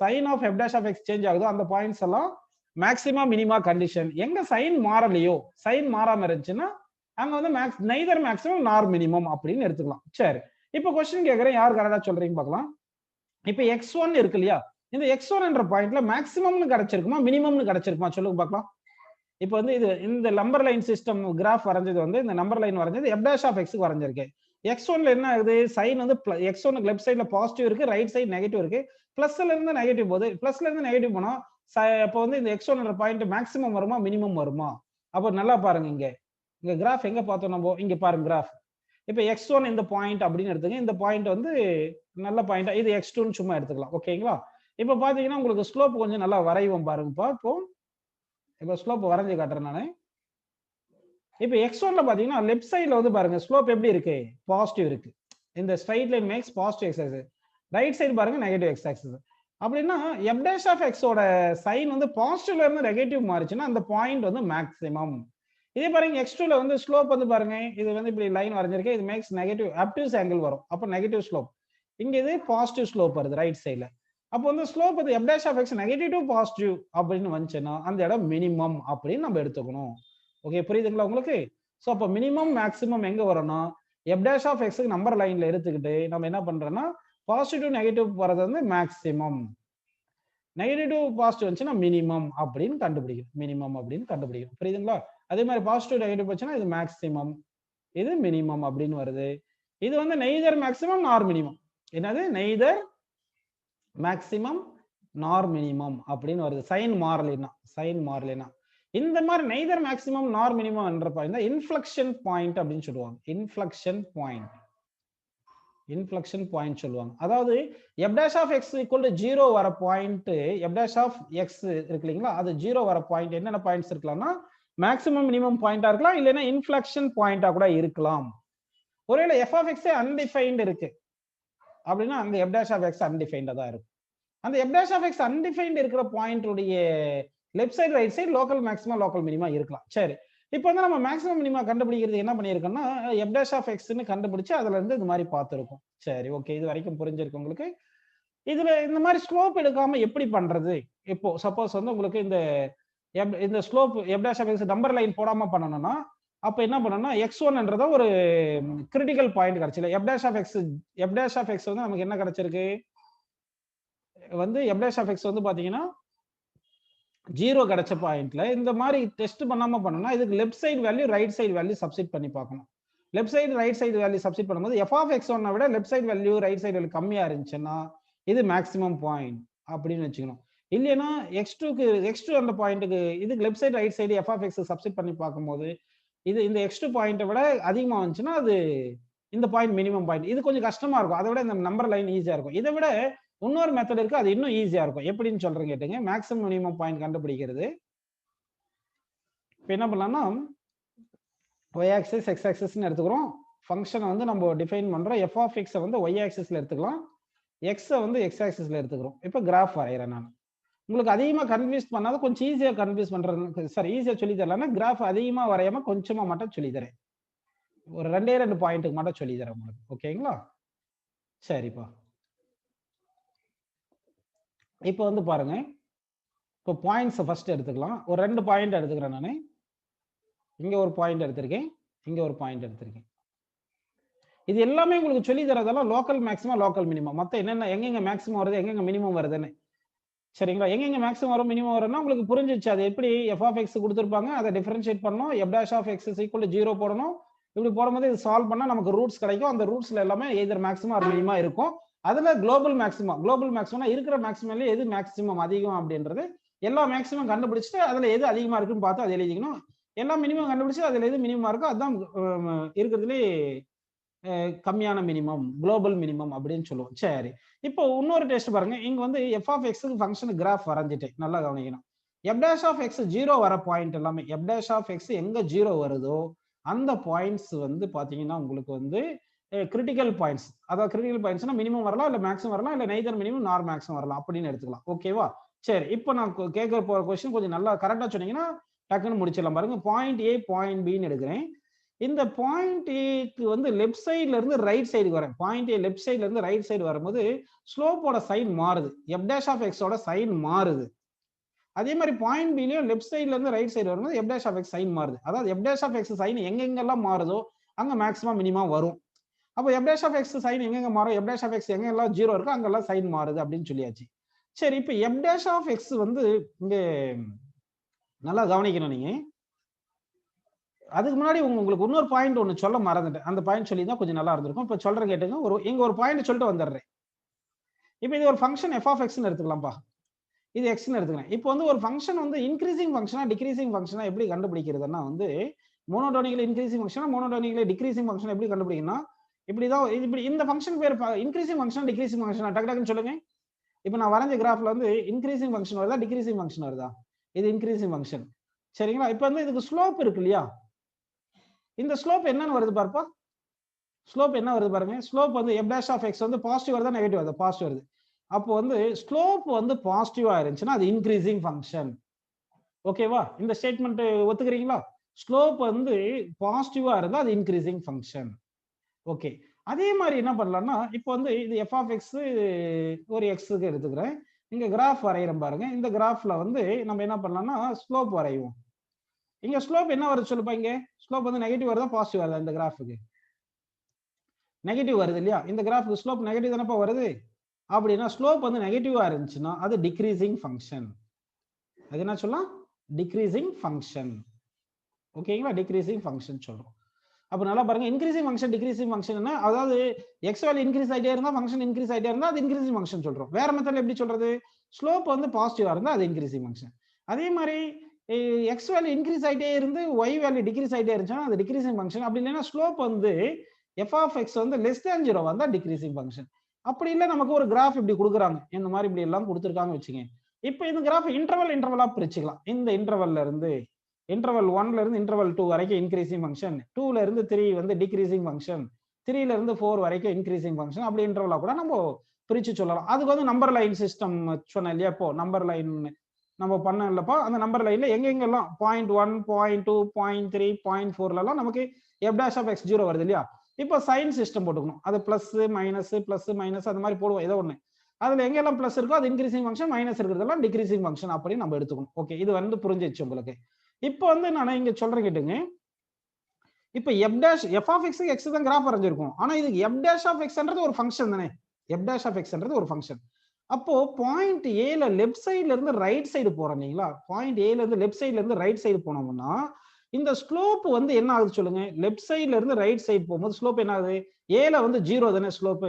sign of f dash of x change ஆகுதோ அந்த பாயிண்ட்ஸ் எல்லாம் மேக்ஸிமா மினிமா கண்டிஷன். எங்க சைன் மாறலையோ, சைன் மாறாம இருந்துச்சுன்னா அங்க வந்து நெய்தர் மேக்ஸிமம் நார் மினிமம் அப்படின்னு எடுத்துக்கலாம். சரி, இப்போ கொஸ்டின் கேட்கறேன், யார் கரெக்டா சொல்றீங்க பார்க்கலாம். இப்போ x1 இருக்கு இல்லையா? இந்த x1 என்ற பாயிண்ட்ல மேக்ஸிமம்னு கிடைச்சிருக்குமா மினிமம்னு கிடைச்சிருக்குமா சொல்லுங்க பார்க்கலாம். இப்போ வந்து இது இந்த நம்பர் லைன் சிஸ்டம் கிராஃப் வரைஞ்சது வந்து இந்த நம்பர் லைன் வரைஞ்சது f dash of x க்கு வரைஞ்சிருக்கேன். x1ல என்ன ஆகுது? சைன் வந்து x1க்கு லெஃப்ட் சைடுல பாசிட்டிவ் இருக்கு, ரைட் சைடு நெகட்டிவ் இருக்கு. பிளஸ்ல இருந்து நெகட்டிவ் போகுது. பிளஸ்ல இருந்து நெகட்டிவ் போனா அப்போ வந்து இந்த x1 என்ற பாயிண்ட் மேக்ஸிமம் வருமா மினிமம் வருமா? அப்போ நல்லா பாருங்க. இங்க கிராஃப் எங்க பார்த்தோம் நம்ம? இங்க பாருங்க கிராஃப். இப்போ x1 இந்த பாயிண்ட் அப்படின்னு எடுத்துங்க. இந்த பாயிண்ட் வந்து நல்ல பாயிண்டா, இது x2ன்னு சும்மா எடுத்துக்கலாம். ஓகேங்களா? இப்போ பாத்தீங்கன்னா உங்களுக்கு ஸ்லோப் கொஞ்சம் நல்லா வரைவோம் பாருங்கப்பா. இப்போ ஸ்லோப் வரைஞ்சு காட்டுறேன் நானு. இப்போ x1ல பாத்தீங்கன்னா லெஃப்ட் சைடுல வந்து பாருங்க ஸ்லோப் எப்படி இருக்கு? பாசிட்டிவ் இருக்கு. இந்த straight line makes positive x axis. Right side பாருங்க நெகட்டிவ் x ஆக்சிஸ். அப்படின்னா f dash of x ஓட சைன் வந்து பாசிட்டிவ்ல இருந்து நெகட்டிவ் மாறிச்சுன்னா அந்த பாயிண்ட் வந்து மேக்ஸிமம். இதே பாருங்க x2ல வந்து ஸ்லோப் வந்து பாருங்க, இது வந்து இப்படி லைன் வரைஞ்சிருக்கேன். இது மேக்ஸ் நெகட்டிவ் அப்டியூஸ் ஆங்கிள் வரும். அப்போ நெகட்டிவ் ஸ்லோப். இங்க இது பாசிட்டிவ் ஸ்லோப் வருது ரைட் சைடுல. அப்போ வந்து ஸ்லோப் வந்து f dash of x negative to positive அப்படின்னு வந்துச்சுன்னா அந்த இடம் மினிமம் அப்படின்னு நம்ம எடுத்துக்கணும். ஓகே, புரியுதுங்களா உங்களுக்கு? ஸோ அப்போ மினிமம் மேக்ஸிமம் எங்க வரும்னா f dash of x number லைன்ல எடுத்துக்கிட்டு நம்ம என்ன பண்றோம்னா பாசிட்டிவ் நெகட்டிவ் போறது வந்து மேக்ஸிமம், நெகட்டிவ் டு பாசிட்டிவ் வந்துச்சுன்னா மினிமம் அப்படின்னு கண்டுபிடிக்கணும். மினிமம் அப்படின்னு கண்டுபிடிக்கணும். புரியுதுங்களா? அதே மாதிரி பாசிட்டிவ் நெகட்டிவ் போச்சுன்னா இது மேக்ஸிமம், இது மினிமம் அப்படின்னு வருது. இது வந்து நெய்தர் மேக்ஸிமம் நார் மினிமம். என்னது? நெய்தர் மேக்ஸிமம் நார் மினிமம் அப்படின்னு வருது. சைன் மாறலைன்னா இந்த மாதிரி நெய்தர் மேக்ஸிமம் நார் மினிமம் என்ற பாயிண்ட் இன்ஃப்ளெக்ஷன் பாயிண்ட் அப்படின்னு சொல்லுவாங்க. இன்ஃப்ளெக்ஷன் பாயிண்ட் சொல்லுவாங்க. அதாவது f dash of x equal to 0 வர point, f dash of x இருக்கு இல்லைங்களா, அது 0 வர பாயிண்ட் என்னென்ன பாயிண்ட்ஸ் இருக்கலாம்னா மேக்ஸிமம் மினிமம் பாயிண்டா இருக்கலாம், இல்லைன்னா இன்ஃப்ளெக்ஷன் பாயிண்டா கூட இருக்கலாம். ஒருவேளை f of x அன்டிஃபைன்டு இருக்கு அப்படின்னா அந்த f dash of x அன்டிஃபைன்டா தான் இருக்கும். அந்த f dash of x undefined இருக்கிற பாயிண்ட் உடைய left side right side local maximum local minima இருக்கலாம். சரி, இப்போ வந்து நம்ம மேக்ஸிமம் மினிமா கண்டுபிடிக்கிறது என்ன பண்ணியிருக்கோம்னா f dash of xன்னு கண்டுபிடிச்சு அதுல இருந்து இது மாதிரி பார்த்துருக்கோம். சரி, ஓகே, இது வரைக்கும் புரிஞ்சிருக்கு உங்களுக்கு. இதுல இந்த மாதிரி ஸ்லோப் எடுக்காம எப்படி பண்றது? இப்போ சப்போஸ் வந்து உங்களுக்கு இந்த slope f dash of x number line போடாம பண்ணணும்னா அப்ப என்ன பண்ணணும்னா x1ன்றத ஒரு கிரிட்டிக்கல் பாயிண்ட் கிடைச்சல. f dash of x வந்து நமக்கு என்ன கிடைச்சிருக்கு? வந்து f dash of x வந்து பாத்தீங்கன்னா 0 கிடைச்ச பாயிண்ட்ல இந்த மாதிரி டெஸ்ட் பண்ணாம பண்ணனும்னா இதுக்கு left side value right side value substitute பண்ணி பார்க்கணும். Left side right side value substitute பண்ணும்போது f of x1 விட left side value right side value கம்மியா இருந்துச்சுன்னா இது மேக்ஸிமம் பாயிண்ட் அப்படின்னு வச்சுக்கணும். இல்லைன்னா x2 அந்த பாயிண்ட்டுக்கு இதுக்கு left side right side f of x substitute பண்ணி பார்க்கும்போது இது இந்த x2 பாயிண்ட்டை விட அதிகமா வந்துச்சுன்னா அது இந்த பாயிண்ட் மினிமம் பாயிண்ட். இது கொஞ்சம் கஷ்டமா இருக்கும். அதை விட இந்த நம்பர் லைன் ஈஸியா இருக்கும். இதை விட இன்னொரு மெத்தட் இருக்கு, அது இன்னும் ஈஸியா இருக்கும். எப்படின்னு சொல்றேன் கேட்டுங்க. மேக்ஸிமம் மினிமம் பாயிண்ட் கண்டுபிடிக்கிறது இப்போ என்ன பண்ணலாம்னா y ஆக்சிஸ் x ஆக்சிஸ்னு எடுத்துக்கிறோம். ஃபங்க்ஷனை வந்து நம்ம டிஃபைன் பண்றோம். f of x வந்து y ஆக்சிஸ்ல எடுத்துக்கலாம், x வந்து x ஆக்சிஸ்ல எடுத்துக்கிறோம். இப்போ கிராஃப் வரைகிறேன் நான். உங்களுக்கு அதிகமா கன்ஃபியூஸ் பண்ணாத கொஞ்சம் ஈஸியா கன்ஃபியூஸ் பண்றது, சாரி ஈஸியா சொல்லி தரலாம்னா கிராஃப் அதிகமா வரையாம கொஞ்சமா மட்டும் சொல்லி தரேன். ஒரு 2 பாயிண்ட்டுக்கு மட்டும் சொல்லி தரேன் உங்களுக்கு. ஓகேங்களா? சரிப்பா. இப்போ வந்து பாருங்க, இப்போ பாயிண்ட்ஸ் ஃபர்ஸ்ட் எடுத்துக்கலாம். ஒரு 2 பாயிண்ட் எடுத்துக்கிறேன் நான். இங்க ஒரு பாயிண்ட் எடுத்திருக்கேன், இங்க ஒரு பாயிண்ட் எடுத்திருக்கேன். இது எல்லாமே உங்களுக்கு சொல்லி தரதெல்லாம் லோக்கல் மேக்ஸிமம் லோக்கல் மினிமம். மொத்தம் என்னென்ன எங்கெங்க மேக்ஸிமம் வருது எங்கெங்க மினிமம் வருதுன்னு. சரிங்களா? எங்கெங்க மேக்ஸிமம் வரும் மினிமம் வரும்னா உங்களுக்கு புரிஞ்சிச்சு. அது எப்படி எஃப் ஆஃப் எக்ஸ் கொடுத்துருப்பாங்க, அதை டிஃபரன்ஷியேட் பண்ணணும், F dash of X is equal to 0 போடணும். இப்படி போடும்போது இது சால்வ் பண்ணா நமக்கு ரூட்ஸ் கிடைக்கும். அந்த ரூட்ஸ்ல எல்லாமே எய்தர் மேக்ஸிமம் ஆர் மினிமம் இருக்கும். அதுல குளோபல் மேக்ஸிமம்னா இருக்கிற மேக்ஸிமம்ல எது மேக்ஸிமம் அதிகம் அப்படின்றது எல்லா மேக்ஸிமம் கண்டுபிடிச்சிட்டு அதுல எது அதிகமா இருக்குன்னு பார்த்து அதை எழுதிக்கணும். எல்லா மினிமம் கண்டுபிடிச்சு அதுல எது மினிமமா இருக்கோ அதுதான் இருக்கிறதுலே கம்மியான மினிமம், குளோபல் மினிமம் அப்படின்னு சொல்லுவோம். சரி, இப்போ இன்னொரு டெஸ்ட் பாருங்க. இங்க வந்து எஃப் ஆஃப் எக்ஸுக்கு ஃபங்க்ஷன் கிராஃப் வரைஞ்சிட்டேன். நல்லா கவனிக்கணும். எஃப் டேஷ் ஆஃப் எக்ஸ் 0 வர பாயிண்ட் எல்லாமே எஃப் டேஷ் ஆஃப் எக்ஸ் எங்க 0 வருதோ அந்த பாயிண்ட்ஸ் வந்து பாத்தீங்கன்னா உங்களுக்கு வந்து கிரிட்டிக்கல் பாயிண்ட்ஸ். அதாவது கிரிட்டிக்கல் பாயிண்ட்ஸ்னா மினிமம் வரலாம், இல்ல மேக்ஸிமம் வரலாம், இல்ல நெய்தர் மினிமம் நார் மேக்ஸிமம் வரலாம் அப்படின்னு எடுத்துக்கலாம். ஓகேவா? சரி, இப்போ நான் கேட்க போற கொஸ்டின் கொஞ்சம் நல்லா கரெக்டா சொன்னீங்கன்னா டக்குன்னு முடிச்சிடலாம். பாருங்க, பாயிண்ட் ஏ பாயிண்ட் பின்னு எடுக்கிறேன். இந்த பாயிண்ட் ஏக்கு வந்து லெஃப்ட் சைட்ல இருந்து ரைட் சைடுக்கு வரேன். பாயிண்ட் ஏ லெஃப்ட் சைட்ல இருந்து ரைட் சைடு வரும்போது ஸ்லோப்போட சைன் மாறுது, எஃப் டேஷ் ஆஃப் எக்ஸோட சைன் மாறுது. அதே மாதிரி பாயிண்ட் பிலையும் லெஃப்ட் சைட்ல இருந்து ரைட் சைடு வரும்போது F dash of X sign மாறுது. அதாவது F dash of X sign எங்கெங்கெல்லாம் மாறுதோ அங்க மேக்ஸிமம் மினிமம் வரும். அப்போ F dash of X sign எங்கெங்க மாறும், எஃப் டேஷ் ஆஃப் எக்ஸ் எங்கெல்லாம் 0 இருக்கோ அங்கெல்லாம் சைன் மாறுது அப்படின்னு சொல்லியாச்சு. சரி, இப்போ எஃப் டேஷ் ஆஃப் எக்ஸ் வந்து இங்க நல்லா கவனிக்கணும். நீங்க அதுக்கு முன்னாடி உங்களுக்கு இன்னொரு பாயிண்ட் ஒன்று சொல்ல மறந்துட்டேன். அந்த பாயிண்ட் சொல்லி தான் கொஞ்சம் நல்லா இருந்திருக்கும். இப்போ சொல்றேன் கேட்டுங்க. ஒரு பாயிண்ட் சொல்லிட்டு வந்துடுறேன். இப்போ இது ஒரு ஃபங்க்ஷன் எஃப் ஆஃப் எக்ஸ்னு எடுத்துக்கலாம்ப்பா. இது எக்ஸ்னு எடுத்துக்கிறேன். இப்போ வந்து ஒரு ஃபங்க்ஷன் வந்து இன்க்ரீசிங் ஃபங்க்ஷனா டிக்ரீசிங் ஃபங்க்ஷனா எப்படி கண்டுபிடிக்கிறதுன்னா வந்து மோனோடோனிக்கலி இன்க்ரீசிங் ஃபங்க்ஷனா மோனோடோனிக்கலி டிக்ரீசிங் ஃபங்க்ஷன் எப்படி கண்டுபிடிக்கணும்னா இப்படிதான். இப்படி இந்த ஃபங்க்ஷன் பேர் இன்க்ரீசிங் ஃபங்க்ஷனா டிக்ரீசிங் ஃபங்க்ஷனா டக்கு டக்குன்னு சொல்லுங்க. இப்போ நான் வரைஞ்ச கிராஃப்ல வந்து இன்க்ரீசிங் ஃபங்க்ஷன் வருதா டிக்ரீசிங் ஃபங்க்ஷன் வருதா? இது இன்க்ரீசிங் ஃபங்க்ஷன். சரிங்களா? இப்போ வந்து இதுக்கு ஸ்லோப் இருக்கு இல்லையா? இந்த ஸ்லோப் என்னன்னு வருது பாருப்பா. ஸ்லோப் என்ன வருது பாருங்க. ஸ்லோப் வந்து எஃப் டேஷ் ஆஃப் எக்ஸ் வந்து பாசிட்டிவ் வருதா நெகட்டிவ் வருதா? பாசிட்டிவ் வருது. அப்போ வந்து ஸ்லோப் வந்து பாசிட்டிவா இருந்துச்சுன்னா அது இன்க்ரீசிங் ஃபங்க்ஷன். ஓகேவா? இந்த ஸ்டேட்மெண்ட் ஒத்துக்கிறீங்களா? ஸ்லோப் வந்து பாசிட்டிவா இருந்தா அது இன்க்ரீசிங் ஃபங்க்ஷன். ஓகே, அதே மாதிரி என்ன பண்ணலாம்னா இப்போ வந்து இது எஃப் ஆஃப் எக்ஸ் ஒரு எக்ஸுக்கு எடுத்துக்கிறேன். இங்க கிராஃப் வரைகிறோம் பாருங்க. இந்த கிராஃப்ல வந்து நம்ம என்ன பண்ணலாம்னா ஸ்லோப் வரைவோம். இங்க ஸ்லோப் என்ன வருது சொல்லுப்பா. இங்க ஸ்லோப் வந்து நெகட்டிவ் வருதா பாசிட்டிவ் வருதா? இந்த கிராஃபுக்கு நெகட்டிவ் வருது இல்லையா? இந்த கிராஃபுக்கு ஸ்லோப் நெகட்டிவ் தானப்பா வருது. அப்படின்னா ஸ்லோப் வந்து நெகட்டிவா இருந்துச்சுன்னா அது டிக்ரீசிங் ஃபங்க்ஷன். அது என்ன சொல்லலாம்? Decreasing function. ஓகேங்களா? டிக்ரீசிங் ஃபங்க்ஷன் சொல்றோம். அப்ப நல்லா பாருங்க, இன்க்ரீசிங் ஃபங்க்ஷன் டிக்ரீசிங் ஃபங்க்ஷன், அதாவது எக்ஸ் வேல்யூ இன்க்ரீஸ் ஆயிட்டே இருந்தா ஃபங்க்ஷன் இன்க்ரீஸ் ஆயிட்டே இருந்தா அது இன்க்ரீசிங் ஃபங்க்ஷன் சொல்றோம். வேற மெத்தட்ல எப்படி சொல்றது? ஸ்லோப் வந்து பாசிட்டிவா இருந்தா அது இன்க்ரீசிங் ஃபங்க்ஷன். அதே மாதிரி எக்ஸ் வேல்யூ இன்க்ரீஸ் ஆயிட்டே இருந்து ஒய் வேல்யூ டிக்ரீஸ் ஆயிட்டே இருந்துச்சுன்னா அது டிக்ரீசிங் ஃபங்க்ஷன். அப்படி இல்லைன்னா ஸ்லோப் வந்து எஃப் ஆஃப் எக்ஸ் வந்து லெஸ் தேன் 0 வந்தா டிக்ரீசிங் ஃபங்க்ஷன். அப்படி இல்லை நமக்கு ஒரு கிராஃப் இப்படி கொடுக்குறாங்க, இந்த மாதிரி இப்படி எல்லாம் கொடுத்துருக்காங்க வச்சுங்க. இப்போ இந்த கிராஃப் இன்டர்வலா பிரிச்சுக்கலாம். இந்த இன்டர்வல்ல இருந்து இன்டர்வல் 1ல இருந்து இன்டர்வல் 2 வரைக்கும் இன்க்ரீசிங் ஃபங்க்ஷன், 2ல இருந்து 3 வந்து டிக்ரீசிங் ஃபங்க்ஷன், 3ல இருந்து 4 வரைக்கும் இன்க்ரீசிங் ஃபங்க்ஷன். அப்படி இன்டர்வலா கூட நம்ம பிரிச்சு சொல்லலாம். அதுக்கு வந்து நம்பர் லைன் சிஸ்டம் சொன்னேன் இல்லையா? இப்போ நம்பர் லைன் நம்ம பண்ண இல்லப்பா. அந்த நம்பர் லைன்ல எங்கெங்கெல்லாம் 0.1 0.2 0.3 0.4 நமக்கு எஃப் டேஷ் ஆஃப் எக்ஸ் 0 வருது இல்லையா? இப்போ சைன் சிஸ்டம் போட்டுக்கணும். அது பிளஸ் மைனஸ் அந்த மாதிரி போடுவோம் ஏதோ ஒண்ணு. அதுல எங்கெல்லாம் பிளஸ் இருக்கோ அது இன்க்ரீசிங் ஃபங்க்ஷன், மைனஸ் இருக்கிறதெல்லாம் டிக்ரீசிங் ஃபங்க்ஷன் அப்படின்னு நம்ம எடுத்துக்கணும். ஓகே, இது வந்து புரிஞ்சிச்சு உங்களுக்கு. இப்போ வந்து நான் இங்க சொல்றேன் கேட்டுங்க. இப்போ எஃப் ஆஃப் எக்ஸ் எக்ஸ் தான் கிராஃப் வரைஞ்சிருக்கும். ஆனா இது எஃப் டேஷ் ஆஃப் எக்ஸ்ன்றது ஒரு ஃபங்க்ஷன் தானே. எஃப் டேஷ் ஆஃப் எக்ஸ்ன்றது ஒரு ஃபங்க்ஷன். அப்போ பாயிண்ட் ஏல லெஃப்ட் சைடுல இருந்து ரைட் சைடு போறோம் இல்லைங்களா? பாயிண்ட் ஏல இருந்து லெஃப்ட் சைடுல இருந்து ரைட் சைடு போனோம்னா இந்த ஸ்லோப் வந்து என்ன ஆகுது சொல்லுங்க? லெஃப்ட் சைடுல இருந்து ரைட் சைடு போகும்போது ஸ்லோப் என்ன ஆகுது? ஏல வந்து 0 தானே ஸ்லோப்.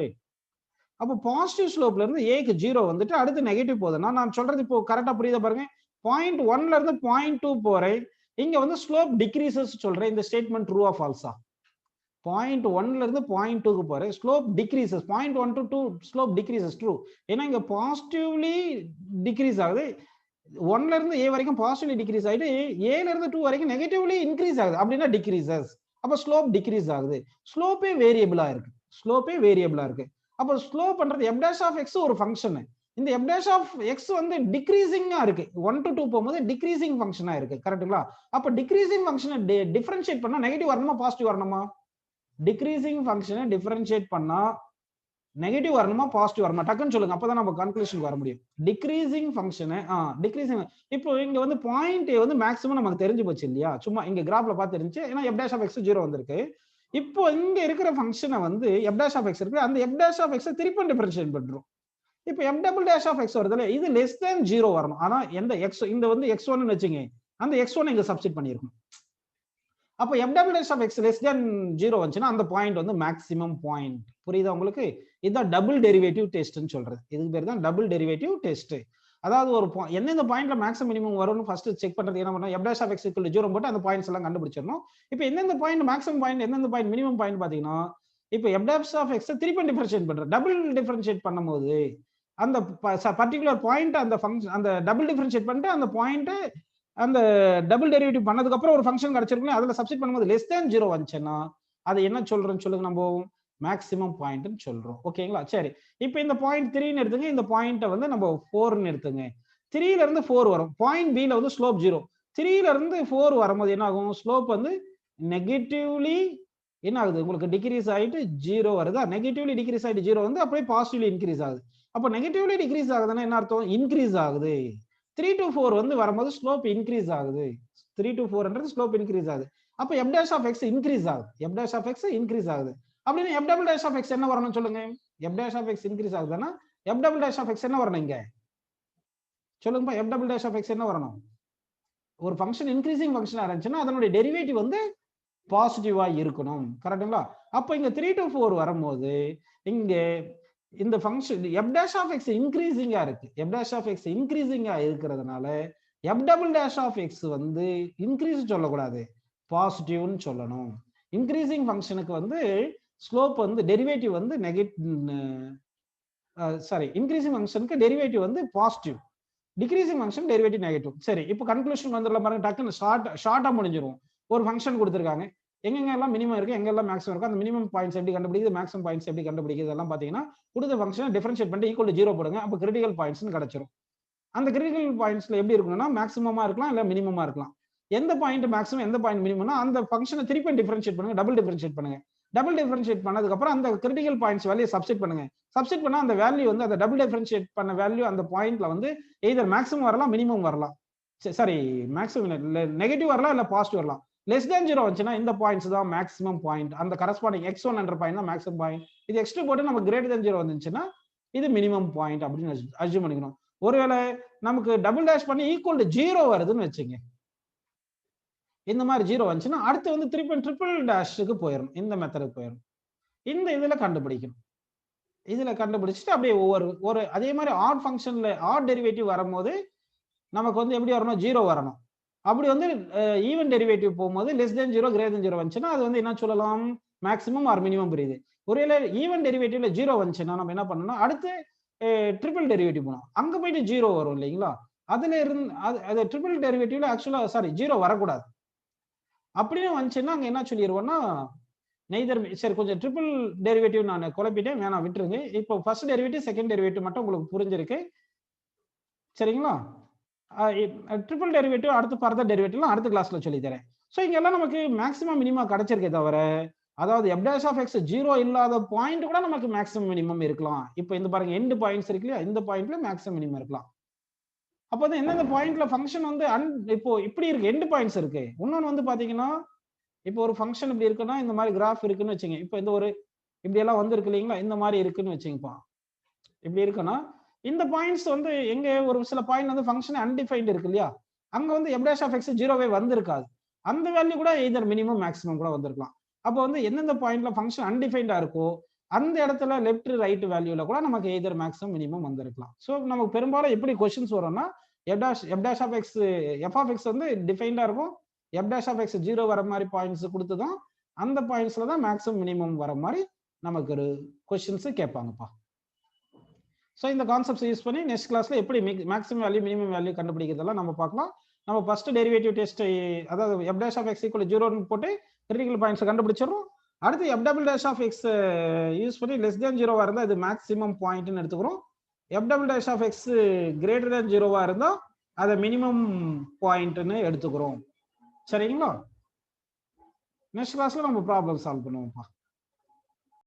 அப்போ பாசிட்டிவ் ஸ்லோப்ல இருந்து ஏக்கு 0 வந்துட்டு அடுத்து நெகட்டிவ் போகுதுன்னா நான் சொல்றது இப்போ கரெக்டா புரியுதா பாருங்க. 0.1ல இருந்து 0.2 போறேன். இங்க வந்து ஸ்லோப் டிக்ரீசஸ் சொல்றேன். இந்த ஸ்டேட்மெண்ட் ட்ரூ ஆ ஃபால்ஸா? 0.1ல இருந்து 0.2க்கு போறேன். Slope decreases. 0.1 to 2 slope decreases true. ஏன்னா இங்க பாசிட்டிவ்லி டிக்ரீஸ் ஆகுது. 1ல இருந்து a வரைக்கும் பாசிட்டிவ்லி டிக்ரீஸ் ஆயிட்டு ஏல இருந்து 2 வரைக்கும் நெகட்டிவ்லி இன்க்ரீஸ் ஆகுது. அப்படின்னா டிக்ரீசஸ். அப்ப ஸ்லோப் டிக்ரீஸ் ஆகுது. ஸ்லோப்பே வேரியபிளா இருக்கு. ஸ்லோப்பே வேரியபிளா இருக்கு. அப்ப ஸ்லோப் பண்றது எஃப் டேஷ் ஆஃப் எக்ஸ் ஒரு ஃபங்க்ஷன். இந்த எஃப் டேஷ் ஆஃப் எக்ஸ் வந்து டிக்ரீசிங்கா இருக்கு. 1 to 2 போகும்போது டிக்ரீசிங் ஃபங்க்ஷனா இருக்கு. கரெக்ட்டுங்களா? அப்ப டிக்ரீசிங் ஃபங்க்ஷனை டிஃபரன்ஷியேட் பண்ணா நெகட்டிவ் வரணுமா பாசிட்டிவ் வரணுமா? டிக்ரீசிங் ஃபங்க்ஷனை டிஃபரன்ஷியேட் பண்ணா நெகட்டிவ் வரணுமா பாசிட்டிவ் வரணுமா? டக்குன்னு சொல்லுங்க. அப்பதான் நம்ம கன்க்ளூஷனுக்கு வர முடியும். டிக்ரீசிங் ஃபங்க்ஷனை டிக்ரீசிங். இப்போ இங்க வந்து பாயிண்ட் வந்து மேக்ஸிமம் நமக்கு தெரிஞ்சு போச்சு இல்லையா? சும்மா இங்க கிராஃப்ல பார்த்து இருந்துச்சு. ஏன்னா எஃப் டேஷ் ஆஃப் எக்ஸ் 0 வந்திருக்கு. இப்போ இங்க இருக்கிற ஃபங்க்ஷனை வந்து f dash of x இருக்கு, அந்த f dash of x திருப்பி டிஃபரன்ஷியேட் பண்றோம். இப்போ f double dash of x வருதுல, இது லெஸ் தேன் 0 வரணும். ஆனா எந்த x, இந்த வந்து x1 ன்னு வெச்சீங்க, அந்த x1 இங்க சப்ஸ்டிட் பண்ணிருக்கணும். அப்போ f double dash of x less than 0 வந்துச்சுன்னா அந்த பாயிண்ட் வந்து மேக்ஸிமம் பாயிண்ட். புரியுதா உங்களுக்கு? இதுதான் டபுள் டெரிவேட்டிவ் டெஸ்ட்னு சொல்றது. இதுக்கு பேர் தான் டபுள் டெரிவேட்டிவ் டெஸ்ட். அதாவது ஒரு எந்தெந்த பாயிண்ட்ல மேக்ஸிமம் மினிமம் வரும்னு ஃபர்ஸ்ட் செக் பண்றதுக்கு என்ன பண்ணணும், f dash of x equal to 0 போட்டு அந்த பாயிண்ட்ஸ் எல்லாம் கண்டுபிடிச்சிடணும். இப்போ எந்தெந்த பாயிண்ட் மேக்ஸிமம் பாயிண்ட், எந்தெந்த பாயிண்ட் மினிமம் பாயிண்ட் பாத்தீங்கன்னா, இப்போ f dash of x திருப்பி டிஃபரன்ஷியேட் பண்ற, டபுள் டிஃபரன்ஷியேட் பண்ணும்போது அந்த பர்టిక్యులர் பாயிண்ட், அந்த ஃபங்க்ஷன், அந்த டபுள் டிஃபரன்ஷியேட் பண்ணிட்டு அந்த பாயிண்ட், அந்த டபுள் டெரிவேட்டிவ் பண்ணதுக்கு அப்புறம் ஒரு ஃபங்க்ஷன் கிடைச்சிருக்கும், அதுல சப்ஸ்டிட் பண்ணும்போது லெஸ் தேன் 0 வந்துச்சுன்னா அது என்ன சொல்றோம்னு சொல்லுங்க, நம்ம மேக்ஸிமம் பாயிண்ட்னு சொல்றோம். ஓகேங்களா? சரி, இப்போ இந்த பாயிண்ட் 3ன்னு எடுத்துங்க, இந்த பாயிண்ட்டை வந்து நம்ம 4ன்னு எடுத்துங்க. 3ல இருந்து 4 வரும், பாயிண்ட் B ல வந்து ஸ்லோப் 0. 3ல இருந்து 4 வரும்போது என்ன ஆகும், ஸ்லோப் வந்து நெகட்டிவ்லி என்ன ஆகுது, உங்களுக்கு டிக்ரீஸ் ஆயிட்டு 0 வருதா? நெகட்டிவ்லி டிக்ரீஸ் ஆயிட்டு 0 வந்து அப்படியே பாசிட்டிவ்லி இன்க்ரீஸ் ஆகுது. அப்போ நெகட்டிவ்லி டிக்ரீஸ் ஆகுதுன்னா என்ன அர்த்தம், இன்க்ரீஸ் ஆகுது. 3 to 4 வந்து வரும்போது ஸ்லோப் இன்க்ரீஸ் ஆகுது. 3 to 4 ஸ்லோப் இன்க்ரீஸ் ஆகுது. அப்போ f dash of x increase ஆகுது. f dash of x increase ஆகுது. அப்படின்னா f double dash of x என்ன வரணும் சொல்லுங்க? f dash of x increase ஆகுதுன்னா f double dash of x என்ன வரணும் இங்க சொல்லுங்கப்பா? f double dash of x என்ன வரணும்? ஒரு ஃபங்க்ஷன் இன்க்ரீசிங் ஃபங்க்ஷனா இருந்துச்சுன்னா அதனுடைய டெரிவேட்டிவ் வந்து பாசிட்டிவா இருக்கணும். கரெக்ட்டுங்களா? அப்போ இங்க 3 to 4 வரும்போது இங்க இந்த function f dash of x இன்க்ரீசிங்கா இருக்கு. f dash of x இன்க்ரீசிங்கா இருக்கிறதுனால f double dash of x வந்து இன்க்ரீஸ் சொல்லக்கூடாது, பாசிட்டிவ்னு சொல்லணும். இன்க்ரீசிங் ஃபங்க்ஷனுக்கு வந்து ஸ்லோப் வந்து டெரிவேட்டிவ் வந்து இன்க்ரீசிங் ஃபங்க்ஷனுக்கு டெரிவேட்டிவ் வந்து positive, decreasing function derivative negative. சரி, இப்போ கன்க்ளூஷன் வந்துடலாம் பாருங்க, டக்குன்னு ஷார்ட்டா முடிஞ்சிரும். ஒரு ஃபங்க்ஷன் கொடுத்துருக்காங்க, எங்கெங்கெல்லாம் மினிமம் இருக்கு, எங்கெல்லாம் மேக்ஸிமம் இருக்கு, அந்த மினிமம் பாயிண்ட்ஸ் எப்படி கண்டுபிடிக்குது, மேக்ஸிமம் பாயிண்ட்ஸ் எப்படி கண்டுபிடிக்குது எல்லாம் பாத்தீங்கன்னா, கொடுத்த ஃபங்க்ஷனை டிஃபரன்ஷியேட் பண்ணிட்டு ஈக்குவல் டு 0 போடுங்க, அப்போ கிரிட்டிக்கல் பாயிண்ட்ஸ்னு கிடைச்சிரும். அந்த கிரிட்டிக்கல் பாயிண்ட்ஸ்ல எப்படி இருக்கணும்னா மேக்ஸிமமா இருக்கலாம் இல்ல மினிமமா இருக்கலாம். எந்த பாயிண்ட் மேக்ஸிமம், எந்த பாயிண்ட் மினிமம்னா அந்த ஃபங்க்ஷனை திருப்பி டிஃபரன்ஷியேட் பண்ணுங்க, டபுள் டிஃபரன்ஷியேட் பண்ணுங்க. டபுள் டிஃபரன்ஷியேட் பண்ணதுக்கு அப்புறம் அந்த கிரிட்டிக்கல் பாயிண்ட்ஸ் வேல்யூ சப்ஸ்டிட் பண்ணுங்க. சப்ஸ்டிட் பண்ணா அந்த வேல்யூ வந்து அந்த டபுள் டிஃபரன்ஷியேட் பண்ண வேல்யூ அந்த பாயிண்ட்ல வந்து எய்தர் மேக்ஸிமம் வரலாம், மினிமம் வரலாம். சாரி, மேக்ஸிமம் நெகட்டிவ் வரலாம் இல்ல பாசிட்டிவ் வரலாம். லெஸ் தேன் 0 வந்துச்சுன்னா இந்த பாயிண்ட்ஸ் தான் மேக்ஸிமம் பாயிண்ட். அந்த கரஸ்பாண்டிங் x1 என்ற பாயிண்ட் தான் மேக்ஸிமம் பாயிண்ட். இது x2 போட்டு நம்ம கிரேட்டர் தேன் 0 வந்துச்சுன்னா இது மினிமம் பாயிண்ட் அப்படின்னு அஸ்யூம் பண்ணிக்கணும். ஒருவேளை நமக்கு டபுள் டேஷ் பண்ணி ஈக்குவல் டு 0 வருதுன்னு வச்சுங்க, இந்த மாதிரி 0 வந்துச்சுன்னா அடுத்து வந்து திருப்பி ட்ரிபிள் டேஷுக்கு போயிடும், இந்த மெத்தடுக்கு போயிடும். இந்த இதுல கண்டுபிடிக்கணும். இதுல கண்டுபிடிச்சிட்டு அப்படியே ஒரு அதே மாதிரி ஆட் ஃபங்க்ஷன்ல ஆட் டெரிவேட்டிவ் வரும்போது நமக்கு வந்து எப்படி வரணும், 0 வரணும். அப்படி வந்து ஈவன் டெரிவேட்டிவ் போகும்போது லெஸ் தேன் 0 கிரேட்டர் தேன் 0 வந்துச்சுன்னா அது வந்து என்ன சொல்லலாம், மேக்ஸிமம் ஆர் மினிமம் புரியுது. ஒருவேளை ஈவன் டெரிவேட்டிவ்ல 0 வந்துச்சுன்னா நம்ம என்ன பண்ணணும், அடுத்து ட்ரிபிள் டெரிவேட்டிவ் போனோம், அங்க போயிட்டு 0 வரும் இல்லைங்களா? அதுல இருந்து அது ட்ரிபிள் டெரிவேட்டிவ்ல ஆக்சுவலா 0 வரக்கூடாது. அப்படியே வந்துச்சுன்னா அங்க என்ன சொல்லிடுவோம்னா நெய்தர், சரி கொஞ்சம் ட்ரிபிள் டெரிவேட்டிவ் நான் குழப்பிட்டேன், வேணாம் விட்டுருங்க. இப்போ ஃபர்ஸ்ட் டெரிவேட்டிவ் செகண்ட் டெரிவேட்டிவ் மட்டும் உங்களுக்கு புரிஞ்சிருக்கு சரிங்களா? ட்ரிபிள் டெரிவேட்டிவ் அடுத்து ஃபர்தர் டெரிவேட்டிவ்லாம் அடுத்த கிளாஸ்ல சொல்லி தரேன். ஸோ இங்கெல்லாம் நமக்கு மேக்ஸிமம் மினிமம் கிடைச்சிருக்கே தவிர, அதாவது f dash of x 0 இல்லாத பாயிண்ட் கூட நமக்கு மேக்ஸிமம் மினிமம் இருக்கலாம். இப்போ இந்த பாருங்க எண்ட் பாயிண்ட்ஸ் இருக்கு இல்லையா, இந்த பாயிண்ட்ல மேக்ஸிமம் மினிமம் இருக்கலாம். அப்போ வந்து எந்தெந்த பாயிண்ட்ல ஃபங்க்ஷன் வந்து இப்போ இப்படி இருக்கு, எண்ட் பாயிண்ட்ஸ் இருக்கு. இன்னொன்று வந்து பாத்தீங்கன்னா, இப்போ ஒரு ஃபங்க்ஷன் இப்படி இருக்குன்னா இந்த மாதிரி கிராஃப் இருக்குன்னு வச்சுங்க, இப்போ இந்த ஒரு இப்படி எல்லாம் வந்து இருக்கு இல்லைங்களா, இந்த மாதிரி இருக்குன்னு வச்சுங்கப்பா. இப்படி இருக்குன்னா இந்த பாயிண்ட்ஸ் வந்து எங்க ஒரு சில பாயிண்ட் வந்து ஃபங்க்ஷன் அன்டிஃபைன்ட் இருக்கு இல்லையா, அங்க வந்து f dash of x 0வே வந்திருக்காது. அந்த வேல்யூ கூட எய்தர் மினிமம் மேக்ஸிமம் கூட வந்திருக்கலாம். அப்போ வந்து எந்தெந்த பாயிண்ட்ல ஃபங்க்ஷன் அன்டிஃபைன்டா இருக்கோ அந்த இடத்துல லெஃப்ட் ரைட் வேல்யூல கூட நமக்கு எய்தர் மேக்ஸிமம் மினிமம் வந்திருக்கலாம். ஸோ நமக்கு பெரும்பாலும் எப்படி கொஸ்டின்ஸ் வரும்னா f dash of x f of x வந்து டிஃபைன்டா இருக்கும், f dash of x 0 வர மாதிரி பாயிண்ட்ஸ் கொடுத்து தான் அந்த பாயிண்ட்ஸ்ல தான் மேக்ஸிமம் மினிமம் வர மாதிரி நமக்கு ஒரு கொஸ்டின்ஸ் கேட்பாங்கப்பா. ஸோ இந்த கான்செப்ட்ஸ் யூஸ் பண்ணி நெக்ஸ்ட் கிளாஸ்ல எப்படி மேக்ஸிமம் வேல்யூ மினிமம் வேல்யூ கண்டுபிடிக்கிறதெல்லாம் நம்ம பார்க்கலாம். நம்ம ஃபர்ஸ்ட் டெரிவேட்டிவ் டெஸ்ட், அதாவது f dash of x equal to 0 போட்டு கிரிட்டிக்கல் பாயிண்ட்ஸ் கண்டுபிடிச்சிடறோம். அடுத்து f double dash of x use பண்ணி லெஸ் தேன் 0 இருந்தா இது மேக்ஸிமம் பாயிண்ட்னு எடுத்துக்கிறோம். f double dash of x greater than 0 இருந்தா அதை மினிமம் பாயிண்ட்னு எடுத்துக்கிறோம். சரிங்களா? நெக்ஸ்ட் கிளாஸ்ல நம்ம ப்ராப்ளம் சால்வ் பண்ணுவோம்ப்பா.